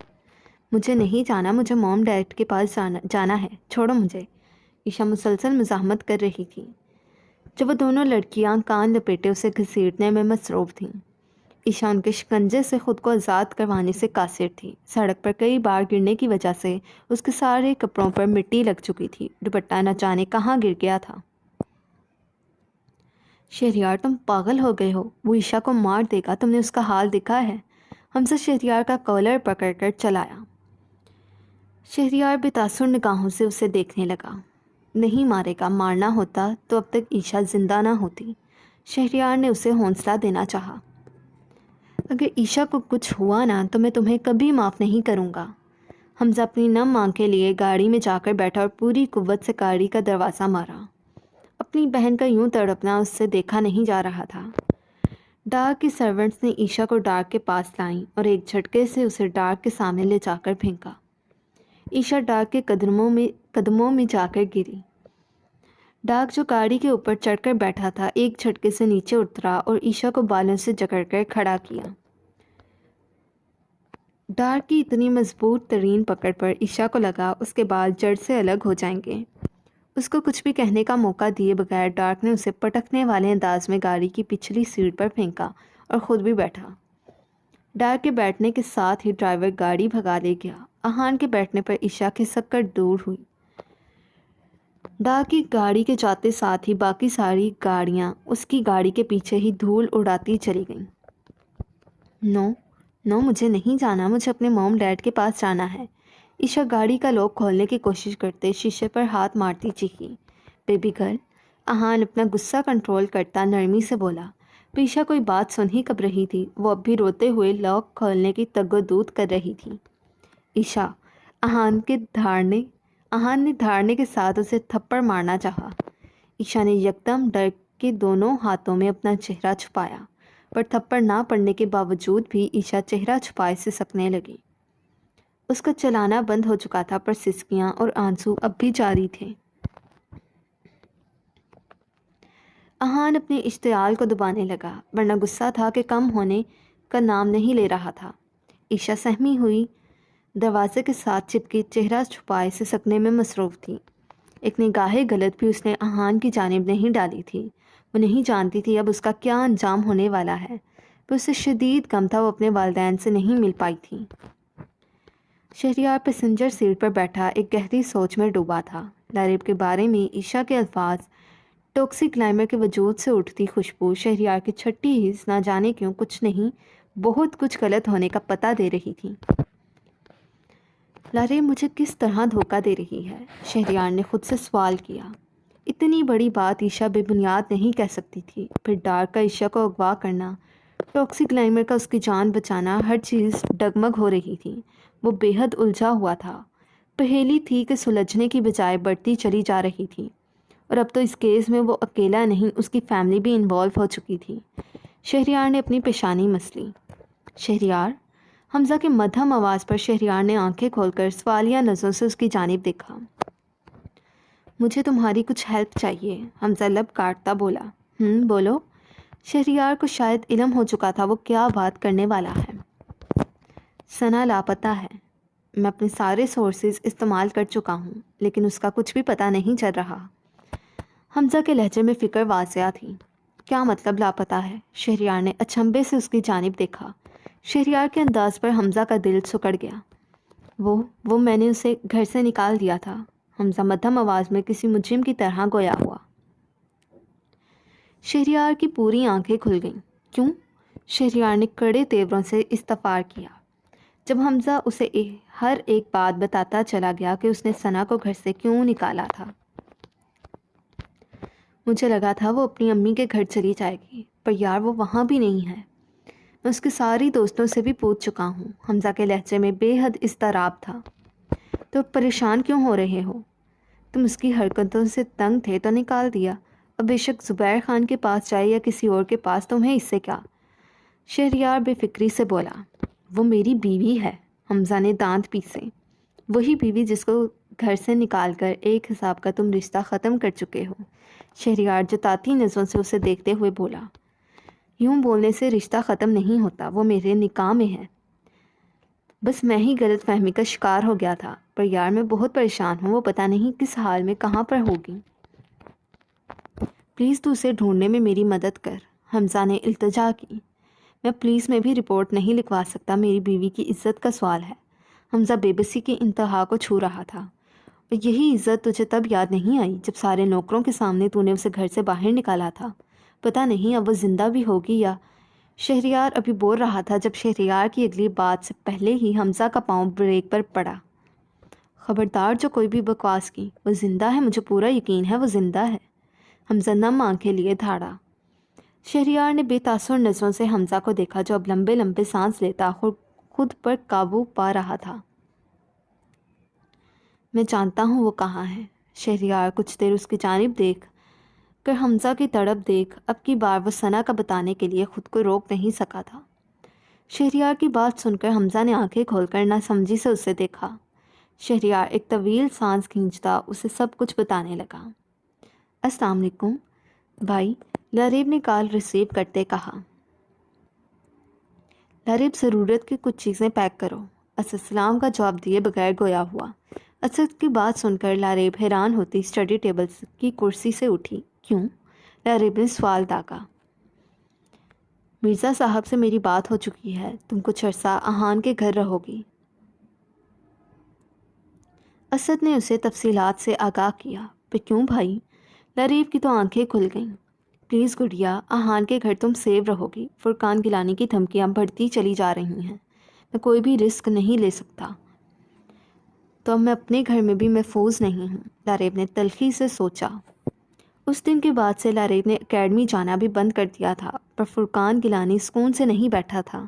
مجھے نہیں جانا، مجھے موم ڈیڈ کے پاس جانا ہے، چھوڑو مجھے۔ عیشا مسلسل مزاحمت کر رہی تھی جب وہ دونوں لڑکیاں کان لپیٹے اسے گھسیٹنے میں مصروف تھیں۔ عیشا ان کے شکنجے سے خود کو آزاد کروانے سے قاصر تھی۔ سڑک پر کئی بار گرنے کی وجہ سے اس کے سارے کپڑوں پر مٹی لگ چکی تھی، دوپٹہ نہ جانے کہاں گر گیا تھا۔ شہریار تم پاگل ہو گئے ہو، وہ عیشا کو مار دے گا، تم نے اس کا حال دیکھا ہے؟ حمزہ شہریار کا کالر پکڑ کر چلایا۔ شہریار بے تاثر نگاہوں سے اسے دیکھنے لگا۔ نہیں مارے گا، مارنا ہوتا تو اب تک عیشا زندہ نہ ہوتی۔ شہریار نے اسے حوصلہ دینا چاہا۔ اگر عیشا کو کچھ ہوا نا تو میں تمہیں کبھی معاف نہیں کروں گا۔ حمزہ اپنی نم آنکھیں لیے گاڑی میں جا کر بیٹھا اور پوری قوت سے گاڑی کا دروازہ مارا۔ اپنی بہن کا یوں تڑپنا اس سے دیکھا نہیں جا رہا تھا۔ ڈارک کی سرونٹس نے عیشا کو ڈارک کے پاس لائیں اور ایک جھٹکے سے اسے ڈارک کے سامنے لے جا کر پھینکا۔ عیشا ڈارک کے قدموں میں جا کر گری۔ ڈاک جو گاڑی کے اوپر چڑھ کر بیٹھا تھا ایک جھٹکے سے نیچے اترا اور عیشا کو بالوں سے جکڑ کر کھڑا کیا۔ ڈاک کی اتنی مضبوط ترین پکڑ پر عیشا کو لگا اس کے بال جڑ سے الگ ہو جائیں گے۔ اس کو کچھ بھی کہنے کا موقع دیے بغیر ڈاک نے اسے پٹکنے والے انداز میں گاڑی کی پچھلی سیٹ پر پھینکا اور خود بھی بیٹھا۔ ڈاک کے بیٹھنے کے ساتھ ہی ڈرائیور گاڑی بھگا لے گیا۔ احان کے بیٹھنے پر عیشا کھسک کر دور ہوئی۔ ڈاک کی گاڑی کے جاتے ساتھ ہی باقی ساری گاڑیاں اس کی گاڑی کے پیچھے ہی دھول اڑاتی چلی گئیں۔ نو مجھے نہیں جانا، مجھے اپنے موم ڈیڈ کے پاس جانا ہے۔ عیشا گاڑی کا لاک کھولنے کی کوشش کرتے شیشے پر ہاتھ مارتی چیخی۔ بیبی گرل، احان اپنا غصہ کنٹرول کرتا نرمی سے بولا۔ عیشا کوئی بات سن ہی کب رہی تھی، وہ اب بھی روتے ہوئے لاک کھولنے کی تگ و دود کر رہی تھی۔ عیشا، احان نے دھاڑنے کے ساتھ اسے تھپڑ مارنا چاہا۔ عیشا نے یکدم ڈر کے دونوں ہاتھوں میں اپنا چہرہ چھپایا، پر تھپڑ نہ پڑنے کے باوجود بھی عیشا چہرہ چھپائے سے سکنے لگی۔ اس کا چلانا بند ہو چکا تھا پر سسکیاں اور آنسو اب بھی جاری تھے۔ احان اپنے اشتعال کو دبانے لگا، ورنہ غصہ تھا کہ کم ہونے کا نام نہیں لے رہا تھا۔ عیشا سہمی ہوئی دروازے کے ساتھ چپکی چہرہ چھپائے سے سکنے میں مصروف تھی۔ ایک نگاہ غلط بھی اس نے احان کی جانب نہیں ڈالی تھی۔ وہ نہیں جانتی تھی اب اس کا کیا انجام ہونے والا ہے، پر اسے شدید غم تھا وہ اپنے والدین سے نہیں مل پائی تھی۔ شہریار پیسنجر سیٹ پر بیٹھا ایک گہری سوچ میں ڈوبا تھا۔ لاریب کے بارے میں عیشا کے الفاظ، ٹاکسی کلائمر کے وجود سے اٹھتی خوشبو، شہریار کی چھٹی حس نہ جانے کیوں کچھ نہیں بہت کچھ غلط ہونے کا پتہ دے رہی تھی۔ لاریب مجھے کس طرح دھوکہ دے رہی ہے؟ شہریار نے خود سے سوال کیا۔ اتنی بڑی بات عیشا بے بنیاد نہیں کہہ سکتی تھی۔ پھر ڈارک کا عیشا کو اغوا کرنا، ٹاکسی کلائمر کا اس کی جان بچانا، ہر چیز ڈگمگ ہو رہی تھی۔ وہ بے حد الجھا ہوا تھا۔ پہیلی تھی کہ سلجھنے کی بجائے بڑھتی چلی جا رہی تھی، اور اب تو اس کیس میں وہ اکیلا نہیں اس کی فیملی بھی انوالو ہو چکی تھی۔ شہریار نے اپنی پیشانی مس لی۔ شہریار، حمزہ کے مدھم آواز پر شہریار نے آنکھیں کھول کر سوالیہ نظروں سے اس کی جانب دیکھا۔ مجھے تمہاری کچھ ہیلپ چاہیے، حمزہ لب کاٹتا بولا۔ بولو۔ شہریار کو شاید علم ہو چکا تھا وہ کیا بات کرنے والا ہے۔ ثنا لاپتہ ہے۔ میں اپنے سارے سورسز استعمال کر چکا ہوں، لیکن اس کا کچھ بھی پتہ نہیں چل رہا۔ حمزہ کے لہجے میں فکر واضح تھی۔ کیا مطلب لاپتہ ہے؟ شہریار نے اچنبھے سے اس کی جانب دیکھا۔ شہریار کے انداز پر حمزہ کا دل سکڑ گیا۔ وہ میں نے اسے گھر سے نکال دیا تھا، حمزہ مدھم آواز میں کسی مجرم کی طرح گویا ہوا۔ شہریار کی پوری آنکھیں کھل گئیں۔ کیوں؟ شہریار نے کڑے تیوروں سے استفسار کیا۔ جب حمزہ اسے ہر ایک بات بتاتا چلا گیا کہ اس نے ثنا کو گھر سے کیوں نکالا تھا۔ مجھے لگا تھا وہ اپنی امی کے گھر چلی جائے گی، پر یار وہ وہاں بھی نہیں ہے۔ میں اس کے ساری دوستوں سے بھی پوچھ چکا ہوں۔ حمزہ کے لہجے میں بے حد اضطراب تھا۔ تو پریشان کیوں ہو رہے ہو؟ تم اس کی حرکتوں سے تنگ تھے تو نکال دیا، اب بے شک زبیر خان کے پاس جائے یا کسی اور کے پاس، تمہیں اس سے کیا؟ شہریار بے فکری سے بولا۔ وہ میری بیوی ہے، حمزہ نے دانت پیسے۔ وہی بیوی جس کو گھر سے نکال کر ایک حساب کا تم رشتہ ختم کر چکے ہو۔ شہریار جتاتی نظروں سے اسے دیکھتے ہوئے بولا۔ یوں بولنے سے رشتہ ختم نہیں ہوتا، وہ میرے نکاح میں ہے۔ بس میں ہی غلط فہمی کا شکار ہو گیا تھا، پر یار میں بہت پریشان ہوں، وہ پتہ نہیں کس حال میں کہاں پر ہوگی۔ پلیز تو اسے ڈھونڈنے میں میری مدد کر، حمزہ نے التجا کی۔ میں پولیس میں بھی رپورٹ نہیں لکھوا سکتا، میری بیوی کی عزت کا سوال ہے۔ حمزہ بے بسی کی انتہا کو چھو رہا تھا۔ اور یہی عزت تجھے تب یاد نہیں آئی جب سارے نوکروں کے سامنے تو نے اسے گھر سے باہر نکالا تھا؟ پتہ نہیں اب وہ زندہ بھی ہوگی یا… شہریار ابھی بول رہا تھا جب شہریار کی اگلی بات سے پہلے ہی حمزہ کا پاؤں بریک پر پڑا۔ خبردار جو کوئی بھی بکواس کی، وہ زندہ ہے، مجھے پورا یقین ہے وہ زندہ ہے، حمزہ نم آنکھیں لیے دھاڑا۔ شہریار نے بے تاثر نظروں سے حمزہ کو دیکھا جو اب لمبے لمبے سانس لیتا خود پر قابو پا رہا تھا۔ میں جانتا ہوں وہ کہاں ہے۔ شہریار کچھ دیر اس کی جانب دیکھ کر حمزہ کی تڑپ دیکھ اب کی بار وہ ثنا کا بتانے کے لیے خود کو روک نہیں سکا تھا۔ شہریار کی بات سن کر حمزہ نے آنکھیں کھول کر نہ سمجھی سے اسے دیکھا۔ شہریار ایک طویل سانس کھینچتا اسے سب کچھ بتانے لگا۔ السلام علیکم بھائی، لاریب نے کال ریسیو کرتے کہا۔ لاریب ضرورت کی کچھ چیزیں پیک کرو، اسد سلام کا جواب دیے بغیر گویا ہوا۔ اسد کی بات سن کر لاریب حیران ہوتی اسٹڈی ٹیبل کی کرسی سے اٹھی۔ کیوں؟ لاریب نے سوال داغا۔ مرزا صاحب سے میری بات ہو چکی ہے، تم کچھ عرصہ احان کے گھر رہو گی۔ اسد نے اسے تفصیلات سے آگاہ کیا۔ پہ کیوں بھائی؟ لاریب کی تو آنکھیں کھل گئیں۔ پلیز گڑیا، احان کے گھر تم سیو رہو گی۔ فرقان گیلانی کی دھمکیاں بڑھتی چلی جا رہی ہیں، میں کوئی بھی رسک نہیں لے سکتا، تو اب میں اپنے گھر میں بھی محفوظ نہیں ہوں۔ لاریب نے تلخی سے سوچا۔ اس دن کے بعد سے لاریب نے اکیڈمی جانا بھی بند کر دیا تھا، پر فرقان گیلانی سکون سے نہیں بیٹھا تھا۔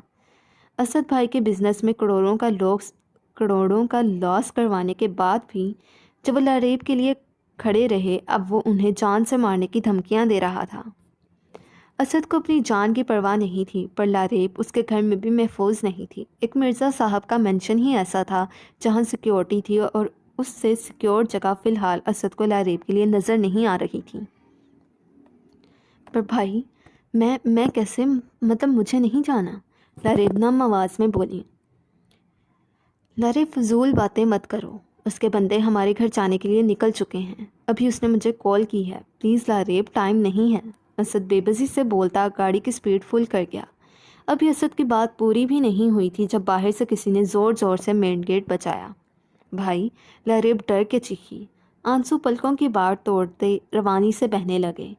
اسد بھائی کے بزنس میں کروڑوں کا لاس کروانے کے بعد بھی جب وہ لاریب کے لیے کھڑے رہے، اب وہ انہیں جان سے مارنے کی دھمکیاں دے رہا تھا۔ اسد کو اپنی جان کی پرواہ نہیں تھی، پر لاریب اس کے گھر میں بھی محفوظ نہیں تھی۔ ایک مرزا صاحب کا مینشن ہی ایسا تھا جہاں سیکیورٹی تھی، اور اس سے سیکیور جگہ فی الحال اسد کو لاریب کے لیے نظر نہیں آ رہی تھی۔ پر بھائی میں کیسے، مطلب مجھے نہیں جانا، لاریب نم آواز میں بولی۔ لاریب فضول باتیں مت کرو، اس کے بندے ہمارے گھر جانے کے لیے نکل چکے ہیں، ابھی اس نے مجھے کال کی ہے، پلیز لاریب ٹائم نہیں ہے۔ اسد بے بسی سے بولتا گاڑی کی سپیڈ فل کر گیا۔ ابھی اسد کی بات پوری بھی نہیں ہوئی تھی جب باہر سے کسی نے زور زور سے مین گیٹ بجایا۔ بھائی، لاریب ڈر کے چیخی۔ آنسو پلکوں کی باڑ توڑتے روانی سے بہنے لگے۔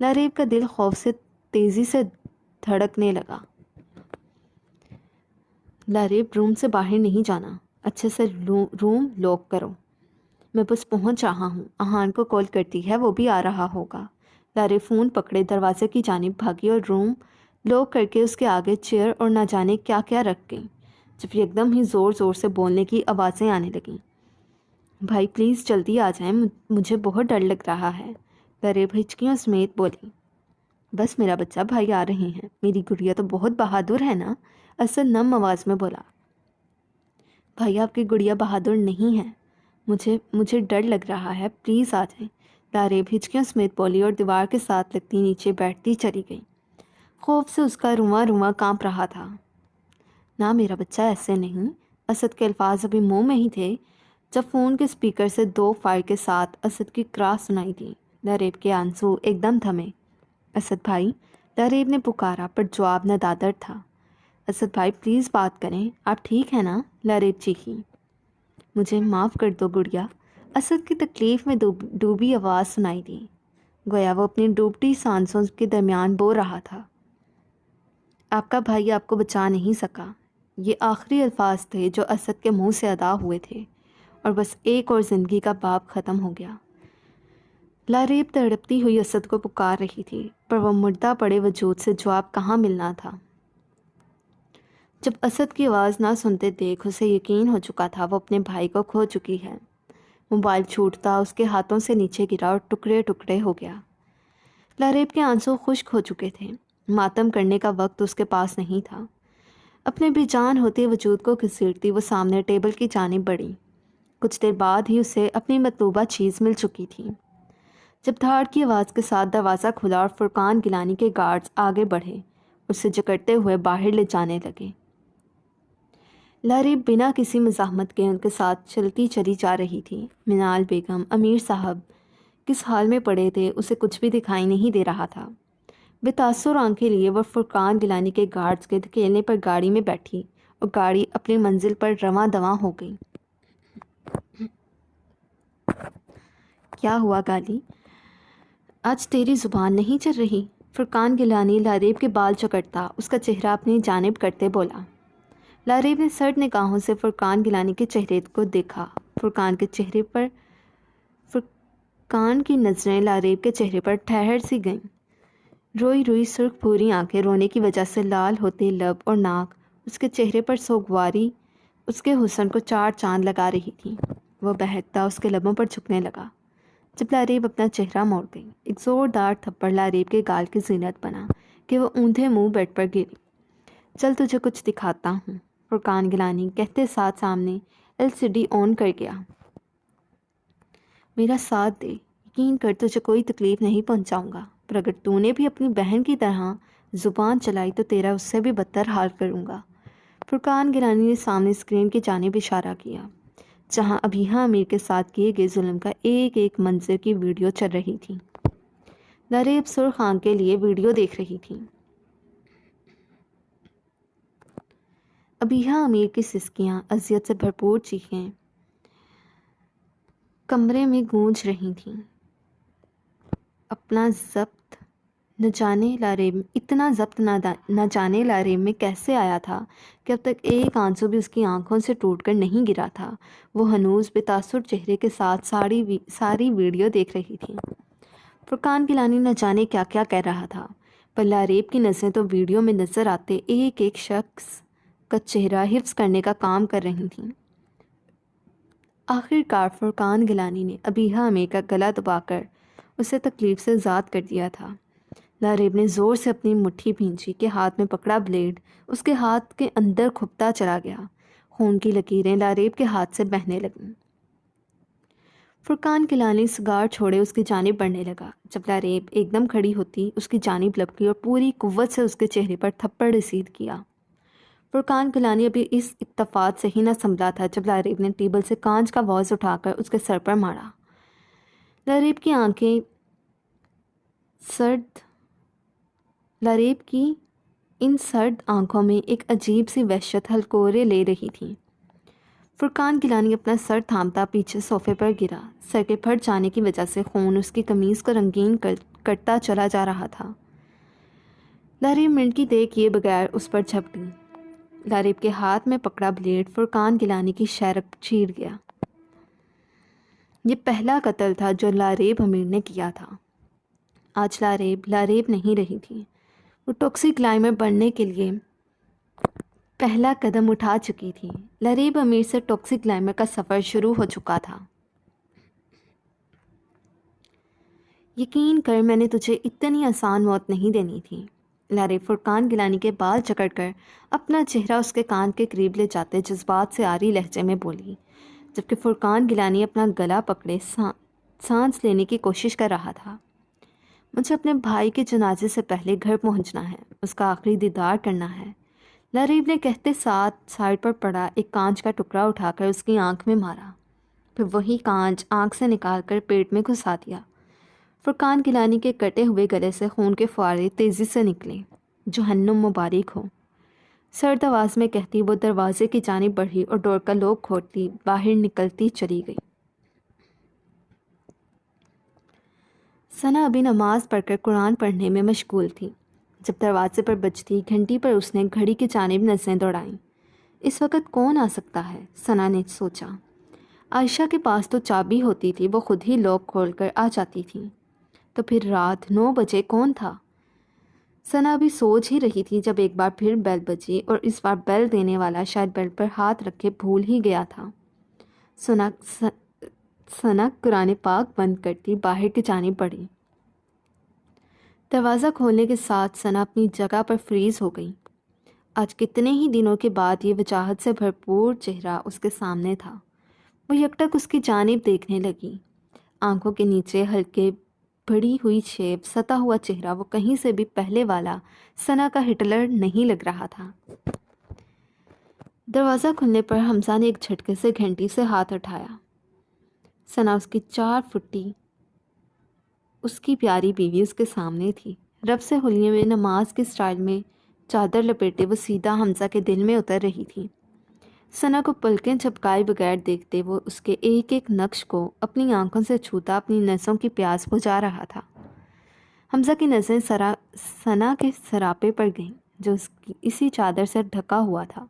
لاریب کا دل خوف سے تیزی سے دھڑکنے لگا۔ لاریب، روم سے باہر نہیں جانا، اچھے سے روم لاک کرو، میں بس پہنچ رہا ہوں، احان کو کال کرتی ہے، وہ بھی آ رہا ہوگا۔ لاریب فون پکڑے دروازے کی جانب بھاگی اور روم لاک کر کے اس کے آگے چیئر اور نہ جانے کیا کیا رکھ گئی، جب یکدم ہی زور زور سے بولنے کی آوازیں آنے لگیں۔ بھائی پلیز جلدی آ جائیں، مجھے بہت ڈر لگ رہا ہے، لاریب ہچکیوں سمیت بولی۔ بس میرا بچہ، بھائی آ رہے ہیں، میری گڑیا تو بہت بہادر ہے نا، اسد نم آواز میں بولا۔ بھائی آپ کی گڑیا بہادر نہیں ہے، مجھے ڈر لگ رہا ہے، پلیز آ جائیں، لاریب ہچکیوں سمیت بولی اور دیوار کے ساتھ لگتی نیچے بیٹھتی چلی گئی۔ خوف سے اس کا رواں کانپ رہا تھا۔ نہ میرا بچہ، ایسے نہیں، اسد کے الفاظ ابھی منہ میں ہی تھے جب فون کے سپیکر سے 2 فائر کے ساتھ اسد کی کراس سنائی دی۔ لاریب کے آنسو ایک دم تھمے۔ اسد بھائی، لاریب نے پکارا، پر جواب ندادر تھا۔ اسد بھائی پلیز بات کریں، آپ ٹھیک ہیں نا؟ لاریب چیخی۔ مجھے معاف کر دو گڑیا، اسد کی تکلیف میں ڈوبی آواز سنائی دی، گویا وہ اپنی ڈوبتی سانسوں کے درمیان بو رہا تھا۔ آپ کا بھائی آپ کو بچا نہیں سکا، یہ آخری الفاظ تھے جو اسد کے منہ سے ادا ہوئے تھے، اور بس ایک اور زندگی کا باب ختم ہو گیا۔ لاریب تڑپتی ہوئی اسد کو پکار رہی تھی، پر وہ مردہ پڑے وجود سے جواب کہاں ملنا تھا۔ جب اسد کی آواز نہ سنتے دیکھ اسے یقین ہو چکا تھا وہ اپنے بھائی کو کھو چکی ہے۔ موبائل چھوٹتا اس کے ہاتھوں سے نیچے گرا اور ٹکڑے ٹکڑے ہو گیا۔ لاریب کے آنسو خشک ہو چکے تھے، ماتم کرنے کا وقت اس کے پاس نہیں تھا۔ اپنے بے جان ہوتے وجود کو گھسیٹتی وہ سامنے ٹیبل کی جانب بڑھی۔ کچھ دیر بعد ہی اسے اپنی مطلوبہ چیز مل چکی تھی۔ جب دھاڑ کی آواز کے ساتھ دروازہ کھلا اور فرقان گیلانی کے گارڈز آگے بڑھے، اسے جکڑتے ہوئے باہر لے جانے لگے۔ لاریب بنا کسی مزاحمت کے ان کے ساتھ چلتی چلی جا رہی تھی۔ منال بیگم، امیر صاحب کس حال میں پڑے تھے اسے کچھ بھی دکھائی نہیں دے رہا تھا۔ بے تاثر آنکھیں لیے وہ فرقان گیلانی کے گارڈز کے دھکیلنے پر گاڑی میں بیٹھی اور گاڑی اپنی منزل پر رواں دواں ہو گئی۔ کیا ہوا گالی؟ آج تیری زبان نہیں چل رہی؟ فرقان گیلانی لاریب کے بال جکڑتا اس کا چہرہ اپنی جانب کرتے بولا۔ لاریب نے سرد نگاہوں سے فرقان گیلانی کے چہرے کو دیکھا۔ فرقان کی نظریں لاریب کے چہرے پر ٹھہر سی گئیں۔ روئی روئی سرخ بھوری آنکھیں رونے کی وجہ سے لال ہوتے لب اور ناک اس کے چہرے پر سوگواری اس کے حسن کو 4 چاند لگا رہی تھی۔ وہ بہکتا اس کے لبوں پر جھکنے لگا۔ جب لاریب اپنا چہرہ موڑ گئی، ایک زوردار تھپڑ لاریب کے گال کی زینت بنا کہ وہ اوندھے منہ بیڈ پر گری۔ چل تجھے کچھ دکھاتا ہوں، فرقان گیلانی کہتے ساتھ سامنے LCD آن کر گیا۔ میرا ساتھ دے، یقین کر تجھے کوئی تکلیف نہیں پہنچاؤں گا، پر اگر تو نے بھی اپنی بہن کی طرح زبان چلائی تو تیرا اس سے بھی بدتر حال کروں گا۔ فرقان گیلانی نے سامنے اسکرین کی جانب اشارہ کیا، جہاں ابیحہ امیر کے ساتھ کیے گئے ظلم کا ایک ایک منظر کی ویڈیو چل رہی تھی۔ لریب سرخ آنکھ کے لیے ویڈیو دیکھ رہی تھی۔ ابیحہ امیر کی سسکیاں، اذیت سے بھرپور چیخیں کمرے میں گونج رہی تھیں۔ اپنا ضبط نہ جانے لاریب اتنا ضبط نہ جانے لاریب میں کیسے آیا تھا کہ اب تک ایک آنسو بھی اس کی آنکھوں سے ٹوٹ کر نہیں گرا تھا۔ وہ ہنوز بے تاثر چہرے کے ساتھ ساری ویڈیو دیکھ رہی تھی۔ فرقان گیلانی نہ جانے کیا کیا کہہ رہا تھا، پر لاریب کی نظریں تو ویڈیو میں نظر آتے ایک ایک شخص کا چہرہ حفظ کرنے کا کام کر رہی تھیں۔ آخر کار فرقان گیلانی نے ابیحہ امیر کا گلا دبا کر اسے تکلیف سے آزاد کر دیا تھا۔ لاریب نے زور سے اپنی مٹھی بھینچی کہ ہاتھ میں پکڑا بلیڈ اس کے ہاتھ کے اندر کھپتا چلا گیا۔ خون کی لکیریں لاریب کے ہاتھ سے بہنے لگیں۔ فرقان گیلانی سگار چھوڑے اس کی جانب بڑھنے لگا۔ جب لاریب ایک دم کھڑی ہوتی اس کی جانب لپکی اور پوری قوت سے اس کے چہرے پر تھپڑ رسید کیا۔ فرقان گیلانی ابھی اس اتفاق سے ہی نہ سنبھلا تھا جب لاریب نے ٹیبل سے کانچ کا واز اٹھا کر اس کے سر پر مارا۔ لاریب کی ان سرد آنکھوں میں ایک عجیب سی وحشت ہلکورے لے رہی تھی۔ فرقان گیلانی اپنا سر تھامتا پیچھے صوفے پر گرا۔ سر کے پھٹ جانے کی وجہ سے خون اس کی قمیض کو رنگین کرتا چلا جا رہا تھا۔ لاریب منٹ کی دیکھ کیے بغیر اس پر جھپٹی۔ لاریب کے ہاتھ میں پکڑا بلیڈ فرقان گیلانی کی شہرک چیر گیا۔ یہ پہلا قتل تھا جو لاریب امیر نے کیا تھا۔ آج لاریب نہیں رہی تھی۔ وہ ٹاکسی کلائمر بننے کے لیے پہلا قدم اٹھا چکی تھی۔ لاریب امیر سے ٹاکسی کلائمر کا سفر شروع ہو چکا تھا۔ یقین کر میں نے تجھے اتنی آسان موت نہیں دینی تھی۔ لاریب فرقان گیلانی کے بال جکڑ کر اپنا چہرہ اس کے کان کے قریب لے جاتے جذبات سے آری لہجے میں بولی، جبکہ فرقان گیلانی اپنا گلا پکڑے سانس لینے کی کوشش کر رہا تھا۔ مجھے اپنے بھائی کے جنازے سے پہلے گھر پہنچنا ہے، اس کا آخری دیدار کرنا ہے، لاریب نے کہتے ساتھ سائڈ پر پڑا ایک کانچ کا ٹکڑا اٹھا کر اس کی آنکھ میں مارا، پھر وہی کانچ آنکھ سے نکال کر پیٹ میں گھسا دیا۔ فرقان گیلانی کے کٹے ہوئے گلے سے خون کے فوارے تیزی سے نکلے۔ جہنم مبارک ہو، سرد آواز میں کہتی وہ دروازے کی جانب بڑھی اور ڈور کا لوک کھولتی باہر نکلتی چلی گئی۔ ثنا ابھی نماز پڑھ کر قرآن پڑھنے میں مشغول تھی جب دروازے پر بجتی گھنٹی پر اس نے گھڑی کی جانب نظریں دوڑائیں۔ اس وقت کون آ سکتا ہے؟ ثنا نے سوچا۔ عائشہ کے پاس تو چابی ہوتی تھی، وہ خود ہی لوک کھول کر آ جاتی تھی، تو پھر رات 9 بجے کون تھا؟ ثنا ابھی سوچ ہی رہی تھی جب ایک بار پھر بیل بجی اور اس بار بیل دینے والا شاید بیل پر ہاتھ رکھے بھول ہی گیا تھا۔ ثنا قرآن پاک بند کرتی باہر کی جانب بڑھی۔ دروازہ کھولنے کے ساتھ ثنا اپنی جگہ پر فریز ہو گئی۔ آج کتنے ہی دنوں کے بعد یہ وجاہت سے بھرپور چہرہ اس کے سامنے تھا۔ وہ یکٹک اس کی جانب دیکھنے لگی۔ آنکھوں کے نیچے ہلکے بڑی ہوئی شیپ ستا ہوا چہرہ وہ کہیں سے بھی پہلے والا ثنا کا ہٹلر نہیں لگ رہا تھا۔ دروازہ کھلنے پر حمزہ نے ایک جھٹکے سے گھنٹی سے ہاتھ اٹھایا۔ ثنا اس کی 4 فٹی اس کی پیاری بیوی اس کے سامنے تھی۔ رب سے حلیے میں نماز کے سٹائل میں چادر لپیٹے وہ سیدھا حمزہ کے دل میں اتر رہی تھی۔ ثنا کو پلکیں جھپکائے بغیر دیکھتے وہ اس کے ایک ایک نقش کو اپنی آنکھوں سے چھوتا اپنی نسوں کی پیاس بجھا رہا تھا۔ حمزہ کی نظریں ثنا کے سراپے پر گئیں جو اس کی اسی چادر سے ڈھکا ہوا تھا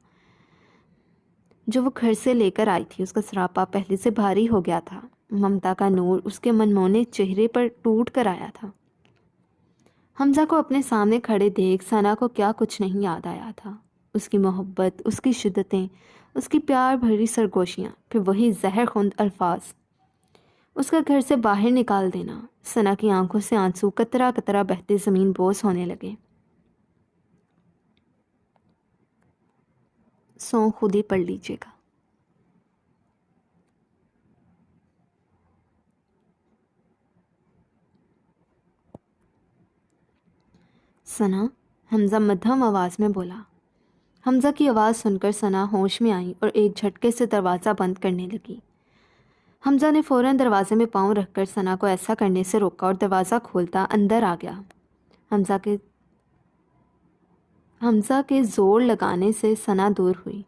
جو وہ گھر سے لے کر آئی تھی۔ اس کا سراپا پہلے سے بھاری ہو گیا تھا۔ ممتا کا نور اس کے منمونے چہرے پر ٹوٹ کر آیا تھا۔ حمزہ کو اپنے سامنے کھڑے دیکھ ثنا کو کیا کچھ نہیں یاد آیا تھا۔ اس کی محبت، اس کی شدتیں، اس کی پیار بھری سرگوشیاں، پھر وہی زہر خوند الفاظ، اس کا گھر سے باہر نکال دینا۔ ثنا کی آنکھوں سے آنسو قطرہ قطرہ بہتے زمین بوس ہونے لگے۔ سو خود ہی پڑھ لیجیے گا۔ ثنا، حمزہ مدھم آواز میں بولا۔ حمزہ کی آواز سن کر ثنا ہوش میں آئی اور ایک جھٹکے سے دروازہ بند کرنے لگی۔ حمزہ نے فوراً دروازے میں پاؤں رکھ کر ثنا کو ایسا کرنے سے روکا اور دروازہ کھولتا اندر آ گیا۔ حمزہ کے زور لگانے سے ثنا دور ہوئی۔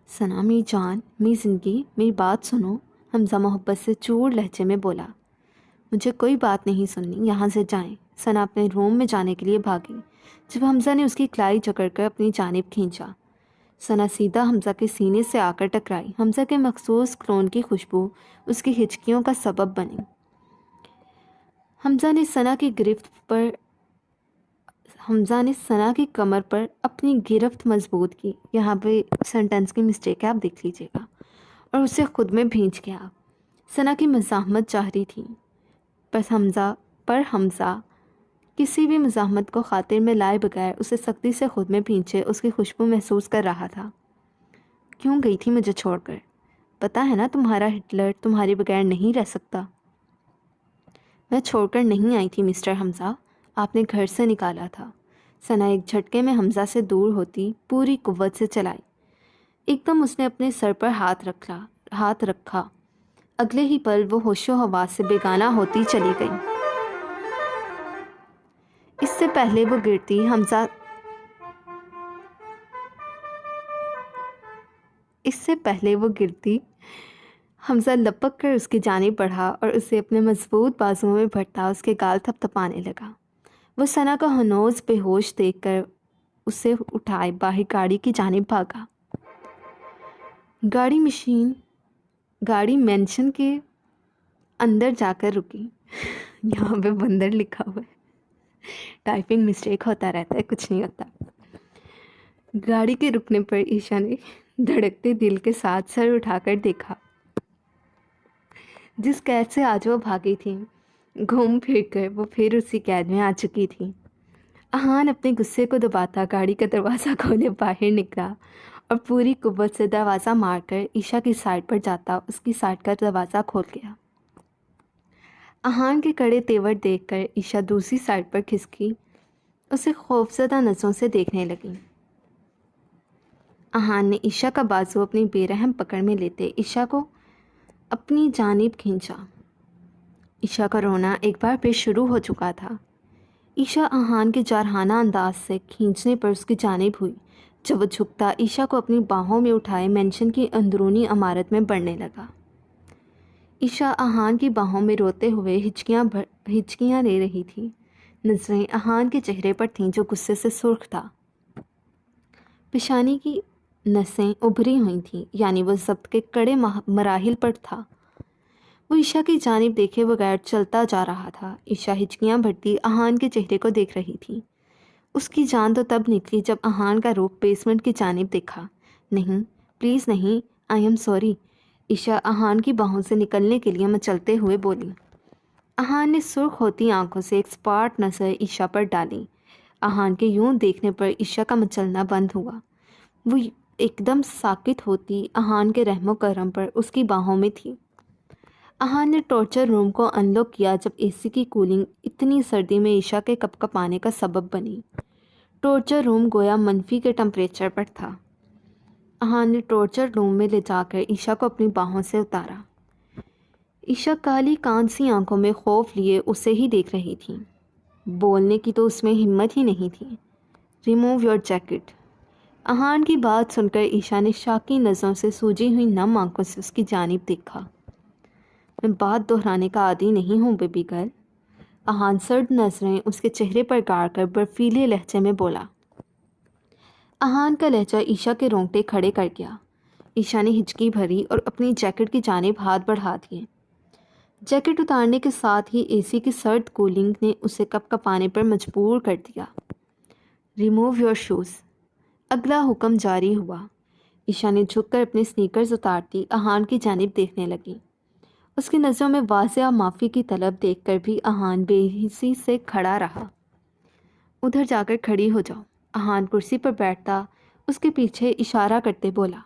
ثنا میری جان، میری زندگی، میری بات سنو، حمزہ محبت سے چور لہجے میں بولا۔ مجھے کوئی بات نہیں سننی، یہاں سے جائیں۔ ثنا اپنے روم میں جانے کے لیے بھاگی جب حمزہ نے اس کی کلائی جکڑ کر اپنی جانب کھینچا۔ ثنا سیدھا حمزہ کے سینے سے آ کر ٹکرائی۔ حمزہ کے مخصوص کلون کی خوشبو اس کی ہچکیوں کا سبب بنی۔ حمزہ نے ثنا کی کمر پر اپنی گرفت مضبوط کی، یہاں پہ سینٹنس کی مسٹیک ہے، آپ دیکھ لیجیے گا، اور اسے خود میں بھینچ گیا۔ ثنا کی مزاحمت جاری تھی، پر حمزہ کسی بھی مزاحمت کو خاطر میں لائے بغیر اسے سختی سے خود میں بھینچے اس کی خوشبو محسوس کر رہا تھا۔ کیوں گئی تھی مجھے چھوڑ کر؟ پتہ ہے نا تمہارا ہٹلر تمہارے بغیر نہیں رہ سکتا۔ میں چھوڑ کر نہیں آئی تھی مسٹر حمزہ، آپ نے گھر سے نکالا تھا۔ ثنا ایک جھٹکے میں حمزہ سے دور ہوتی پوری قوت سے چلائی۔ ایک دم اس نے اپنے سر پر ہاتھ رکھا۔ اگلے ہی پل وہ ہوش و حواس سے بیگانہ ہوتی چلی گئی۔ اس سے پہلے وہ گرتی حمزہ لپک کر اس کی جانب بڑھا اور اسے اپنے مضبوط بازوؤں میں بھرتا اس کے گال تھپ تھپانے لگا۔ وہ ثنا کا ہنوز بے ہوش دیکھ کر اسے اٹھائے باہر گاڑی کی جانب بھاگا۔ گاڑی مینشن کے اندر جا کر رکی۔ یہاں پہ بندر لکھا ہوا ہے، ٹائپنگ مسٹیک ہوتا رہتا ہے، کچھ نہیں ہوتا۔ گاڑی کے رکنے پر عیشا نے دھڑکتے دل کے ساتھ سر اٹھا کر دیکھا۔ جس قید سے آج وہ بھاگی تھی، گھوم پھر کر وہ پھر اسی قید میں آ چکی تھی۔ احان اپنے غصے کو دباتا گاڑی کا دروازہ کھولے باہر نکلا اور پوری قوت سے دروازہ مار کر عیشا کی سائڈ پر جاتا اس کی سائڈ کا دروازہ کھول گیا۔ احان کے کڑے تیور دیکھ کر عیشا دوسری سائڈ پر کھسکی اسے خوفزدہ نظروں سے دیکھنے لگی۔ احان نے عیشا کا بازو اپنی بے رحم پکڑ میں لیتے عیشا کو اپنی جانب کھینچا۔ عیشا کا رونا ایک بار پھر شروع ہو چکا تھا۔ عیشا احان کے جارحانہ انداز سے کھینچنے پر اس کی جانب ہوئی۔ جب وہ جھکتا عیشا کو اپنی باہوں میں اٹھائے مینشن کی اندرونی عمارت میں بڑھنے لگا۔ عیشا احان کی باہوں میں روتے ہوئے ہچکیاں لے رہی تھی۔ نظریں احان کے چہرے پر تھیں جو غصے سے سرخ تھا۔ پیشانی کی نسیں ابھری ہوئی تھیں، یعنی وہ ضبط کے کڑے مراحل پر تھا۔ وہ عیشا کی جانب دیکھے بغیر چلتا جا رہا تھا۔ عیشا ہچکیاں بھرتی احان کے چہرے کو دیکھ رہی تھی۔ اس کی جان تو تب نکلی جب احان کا رخ بیسمنٹ کی جانب دیکھا۔ نہیں، پلیز نہیں، آئی ایم سوری، عیشا احان کی باہوں سے نکلنے کے لیے مچلتے ہوئے بولی۔ احان نے سرخ ہوتی آنکھوں سے ایک سپاٹ نظر عیشا پر ڈالی۔ احان کے یوں دیکھنے پر عیشا کا مچلنا بند ہوا۔ وہ ایک دم ساکت ہوتی احان کے رحم و کرم پر اس کی باہوں میں تھی۔ احان نے ٹارچر روم کو ان لاک کیا جب اے سی کی کولنگ اتنی سردی میں عیشا کے کپ کپانے کا سبب بنی۔ ٹارچر روم گویا منفی کے ٹمپریچر پر تھا۔ احان نے ٹارچر روم میں لے جا کر عیشا کو اپنی باہوں سے اتارا۔ عیشا کالی کانسی آنکھوں میں خوف لیے اسے ہی دیکھ رہی تھی۔ بولنے کی تو اس میں ہمت ہی نہیں تھی۔ Remove your jacket. احان کی بات سن کر عیشا نے شاکی نظروں سے سوجی ہوئی نم آنکھوں سے اس کی جانب دیکھا۔ میں بات دہرانے کا عادی نہیں ہوں بیبی گرل۔ احان سرد نظریں اس کے چہرے پر گاڑ کر برفیلے لہجے میں بولا۔ احان کا لہجہ عیشا کے رونگٹے کھڑے کر گیا۔ عیشا نے ہچکی بھری اور اپنی جیکٹ کی جانب ہاتھ بڑھا دیے۔ جیکٹ اتارنے کے ساتھ ہی اے سی کی سرد کولنگ نے اسے کپ کپانے پر مجبور کر دیا۔ Remove your shoes. اگلا حکم جاری ہوا۔ عیشا نے جھک کر اپنے سنیکرز اتارتی احان کی جانب دیکھنے لگی۔ اس کی نظروں میں واضح معافی کی طلب دیکھ کر بھی احان بے حسی سے کھڑا رہا۔ ادھر جا کر کھڑی ہو جاؤ۔ احان کرسی پر بیٹھتا اس کے پیچھے اشارہ کرتے بولا۔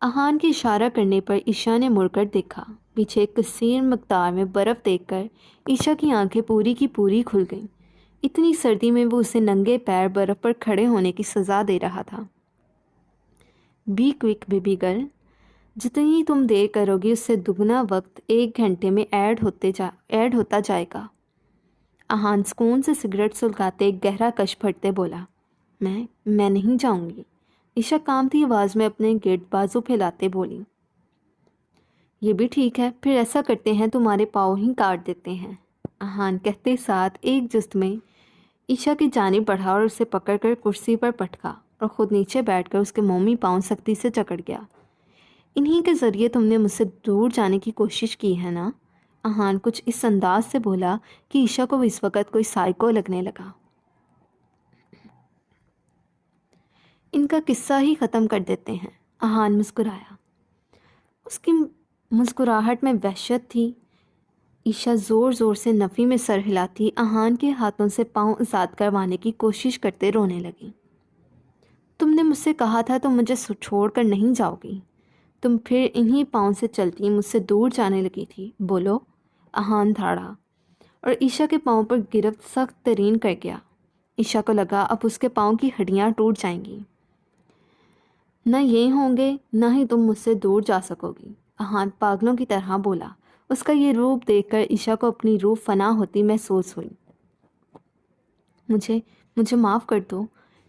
احان کے اشارہ کرنے پر عیشا نے مڑ کر دیکھا۔ پیچھے ایک کثیر مقدار میں برف دیکھ کر عیشا کی آنکھیں پوری کی پوری کھل گئیں۔ اتنی سردی میں وہ اسے ننگے پیر برف پر کھڑے ہونے کی سزا دے رہا تھا۔ بی کوئک بیبی گرل، جتنی تم دیر کرو گی اس سے دگنا وقت 1 گھنٹے میں ایڈ ہوتا جائے گا۔ اہان سکون سے سگریٹ سلگاتے ایک گہرا کش بھرتے بولا، میں نہیں جاؤں گی۔ عشا کانپتی آواز میں اپنے گرد بازو پھیلاتے بولی، یہ بھی ٹھیک ہے، پھر ایسا کرتے ہیں تمہارے پاؤں ہی کاٹ دیتے ہیں۔ اہان کہتے ساتھ ایک جست میں عشا کی جانب بڑھا اور اسے پکڑ کر کرسی پر پٹکا اور خود نیچے بیٹھ کر اس کے مومی پاؤں سختی سے جکڑ گیا۔ انہی کے ذریعے تم نے مجھ سے دور جانے کی کوشش کی ہے نا؟ اہان کچھ اس انداز سے بولا کہ عشا کو اس وقت کوئی سائیکو لگنے لگا۔ ان کا قصہ ہی ختم کر دیتے ہیں۔ اہان مسکرایا۔ اس کی مسکراہٹ میں وحشت تھی۔ عشا زور زور سے نفی میں سر ہلاتی اہان کے ہاتھوں سے پاؤں آزاد کروانے کی کوشش کرتے رونے لگی۔ تم نے مجھ سے کہا تھا تم مجھے چھوڑ کر نہیں جاؤ گی، تم پھر انہی پاؤں سے چلتی مجھ سے دور جانے لگی تھی، بولو۔ اہان دھاڑا اور عشا کے پاؤں پر گرفت سخت ترین کر گیا۔ عشا کو لگا اب اس کے پاؤں کی ہڈیاں ٹوٹ جائیں گی۔ نہ یہ ہوں گے نہ ہی تم مجھ سے دور جا سکو گی، اہان پاگلوں کی طرح بولا۔ اس کا یہ روپ دیکھ کر عشا کو اپنی روح فنا ہوتی محسوس ہوئی۔ مجھے معاف کر دو،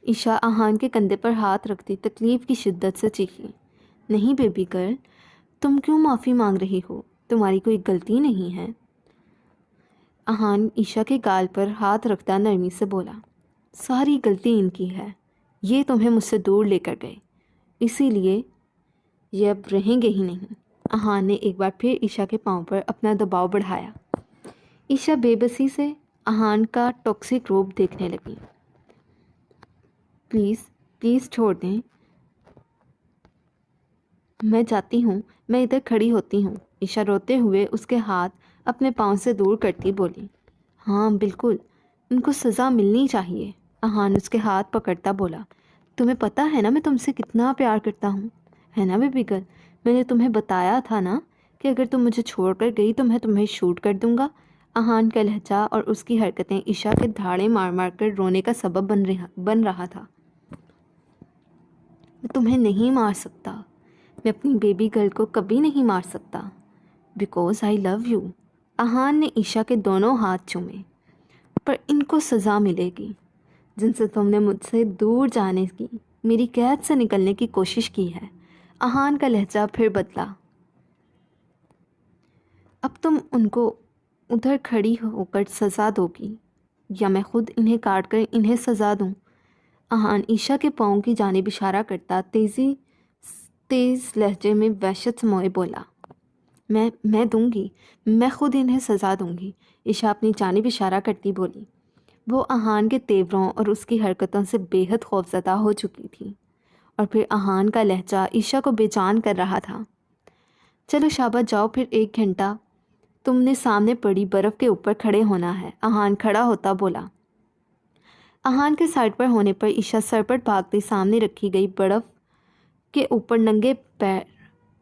عشا اہان کے کندھے پر ہاتھ رکھتی تکلیف کی شدت سے چیخی۔ نہیں بیبی گرل، تم کیوں معافی مانگ رہی ہو؟ تمہاری کوئی غلطی نہیں ہے۔ اہان عشا کے گال پر ہاتھ رکھتا نرمی سے بولا، ساری غلطی ان کی ہے، یہ تمہیں مجھ سے دور لے کر گئے، اسی لیے یہ اب رہیں گے ہی نہیں۔ اہان نے ایک بار پھر عشا کے پاؤں پر اپنا دباؤ بڑھایا۔ عشا بے بسی سے اہان کا ٹاکسک روپ دیکھنے لگی۔ پلیز چھوڑ دیں، میں جاتی ہوں، میں ادھر کھڑی ہوتی ہوں۔ عشا روتے ہوئے اس کے ہاتھ اپنے پاؤں سے دور کرتی بولی، ہاں بالکل، ان کو سزا ملنی چاہیے۔ اہان اس کے ہاتھ پکڑتا بولا، تمہیں پتہ ہے نا میں تم سے کتنا پیار کرتا ہوں، ہے نا بیبی گرل؟ میں نے تمہیں بتایا تھا نا کہ اگر تم مجھے چھوڑ کر گئی تو میں تمہیں شوٹ کر دوں گا۔ اہان کا لہجہ اور اس کی حرکتیں عشا کے دھاڑے مار مار کر رونے کا سبب بن رہا تھا۔ میں تمہیں نہیں مار سکتا، میں اپنی بیبی گرل کو کبھی نہیں مار سکتا، بیکوز آئی لو یو۔ اہان نے عشا کے دونوں ہاتھ چومے، پر ان کو سزا ملے گی، جن سے تم نے مجھ سے دور جانے کی، میری قید سے نکلنے کی کوشش کی ہے۔ اہان کا لہجہ پھر بدلا، اب تم ان کو ادھر کھڑی ہو کر سزا دو گی یا میں خود انہیں کاٹ کر انہیں سزا دوں؟ اہان عشا کے پاؤں کی جانب اشارہ کرتا تیز لہجے میں وحشت سموئے بولا، میں دوں گی، میں خود انہیں سزا دوں گی۔ عشا اپنی جانب اشارہ کرتی بولی۔ وہ اہان کے تیوروں اور اس کی حرکتوں سے بے حد خوفزدہ ہو چکی تھی، اور پھر اہان کا لہجہ عشا کو بے جان کر رہا تھا۔ چلو شابہ جاؤ، پھر 1 گھنٹہ تم نے سامنے پڑی برف کے اوپر کھڑے ہونا ہے۔ اہان کھڑا ہوتا بولا۔ اہان کے سائڈ پر ہونے پر عشا سرپٹ بھاگتی سامنے رکھی گئی برف کے اوپر ننگے پیر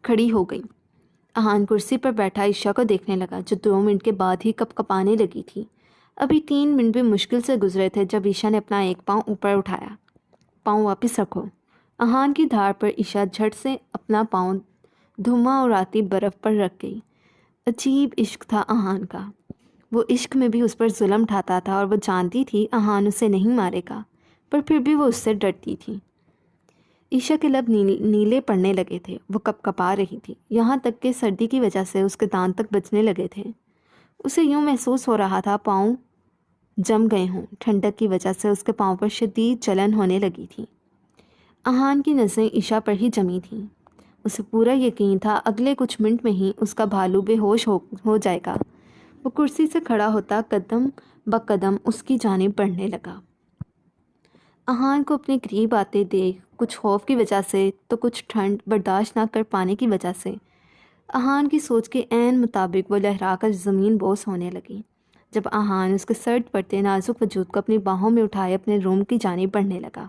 کھڑی ہو گئی۔ اہان کرسی پر بیٹھا عشا کو دیکھنے لگا، جو 2 منٹ کے بعد ہی کپ کپانے لگی تھی۔ ابھی 3 منٹ بھی مشکل سے گزرے تھے جب عشا نے اپنا ایک پاؤں اوپر اٹھایا۔ پاؤں واپس رکھو۔ اہان کی دھار پر عشا جھٹ سے اپنا پاؤں دھواں اڑاتی برف پر رکھ گئی۔ عجیب عشق تھا اہان کا، وہ عشق میں بھی اس پر ظلم ڈھاتا تھا، اور وہ جانتی تھی اہان اسے نہیں مارے گا، پر پھر بھی وہ اس سے ڈرتی تھی۔ عشا کے لب نیلے پڑنے لگے تھے، وہ کپ کپا رہی تھی، یہاں تک کہ سردی کی وجہ سے اس کے دانت تک بجنے لگے تھے۔ اسے یوں محسوس ہو رہا تھا پاؤں جم گئے ہوں۔ ٹھنڈک کی وجہ سے اس کے پاؤں پر شدید جلن ہونے لگی تھی۔ اہان کی نظریں عشا پر ہی جمی تھیں۔ اسے پورا یقین تھا اگلے کچھ منٹ میں ہی اس کا بھالو بے ہوش ہو جائے گا۔ وہ کرسی سے کھڑا ہوتا قدم بقدم اس کی جانب بڑھنے لگا۔ اہان کو اپنے قریب آتے دیکھ کچھ خوف کی وجہ سے تو کچھ ٹھنڈ برداشت نہ کر پانے کی وجہ سے اہان کی سوچ کے عین مطابق وہ لہرا کر زمین بوس ہونے لگی۔ جب اہان اس کے سرد پڑتے نازک وجود کو اپنی باہوں میں اٹھائے اپنے روم کی جانب بڑھنے لگا۔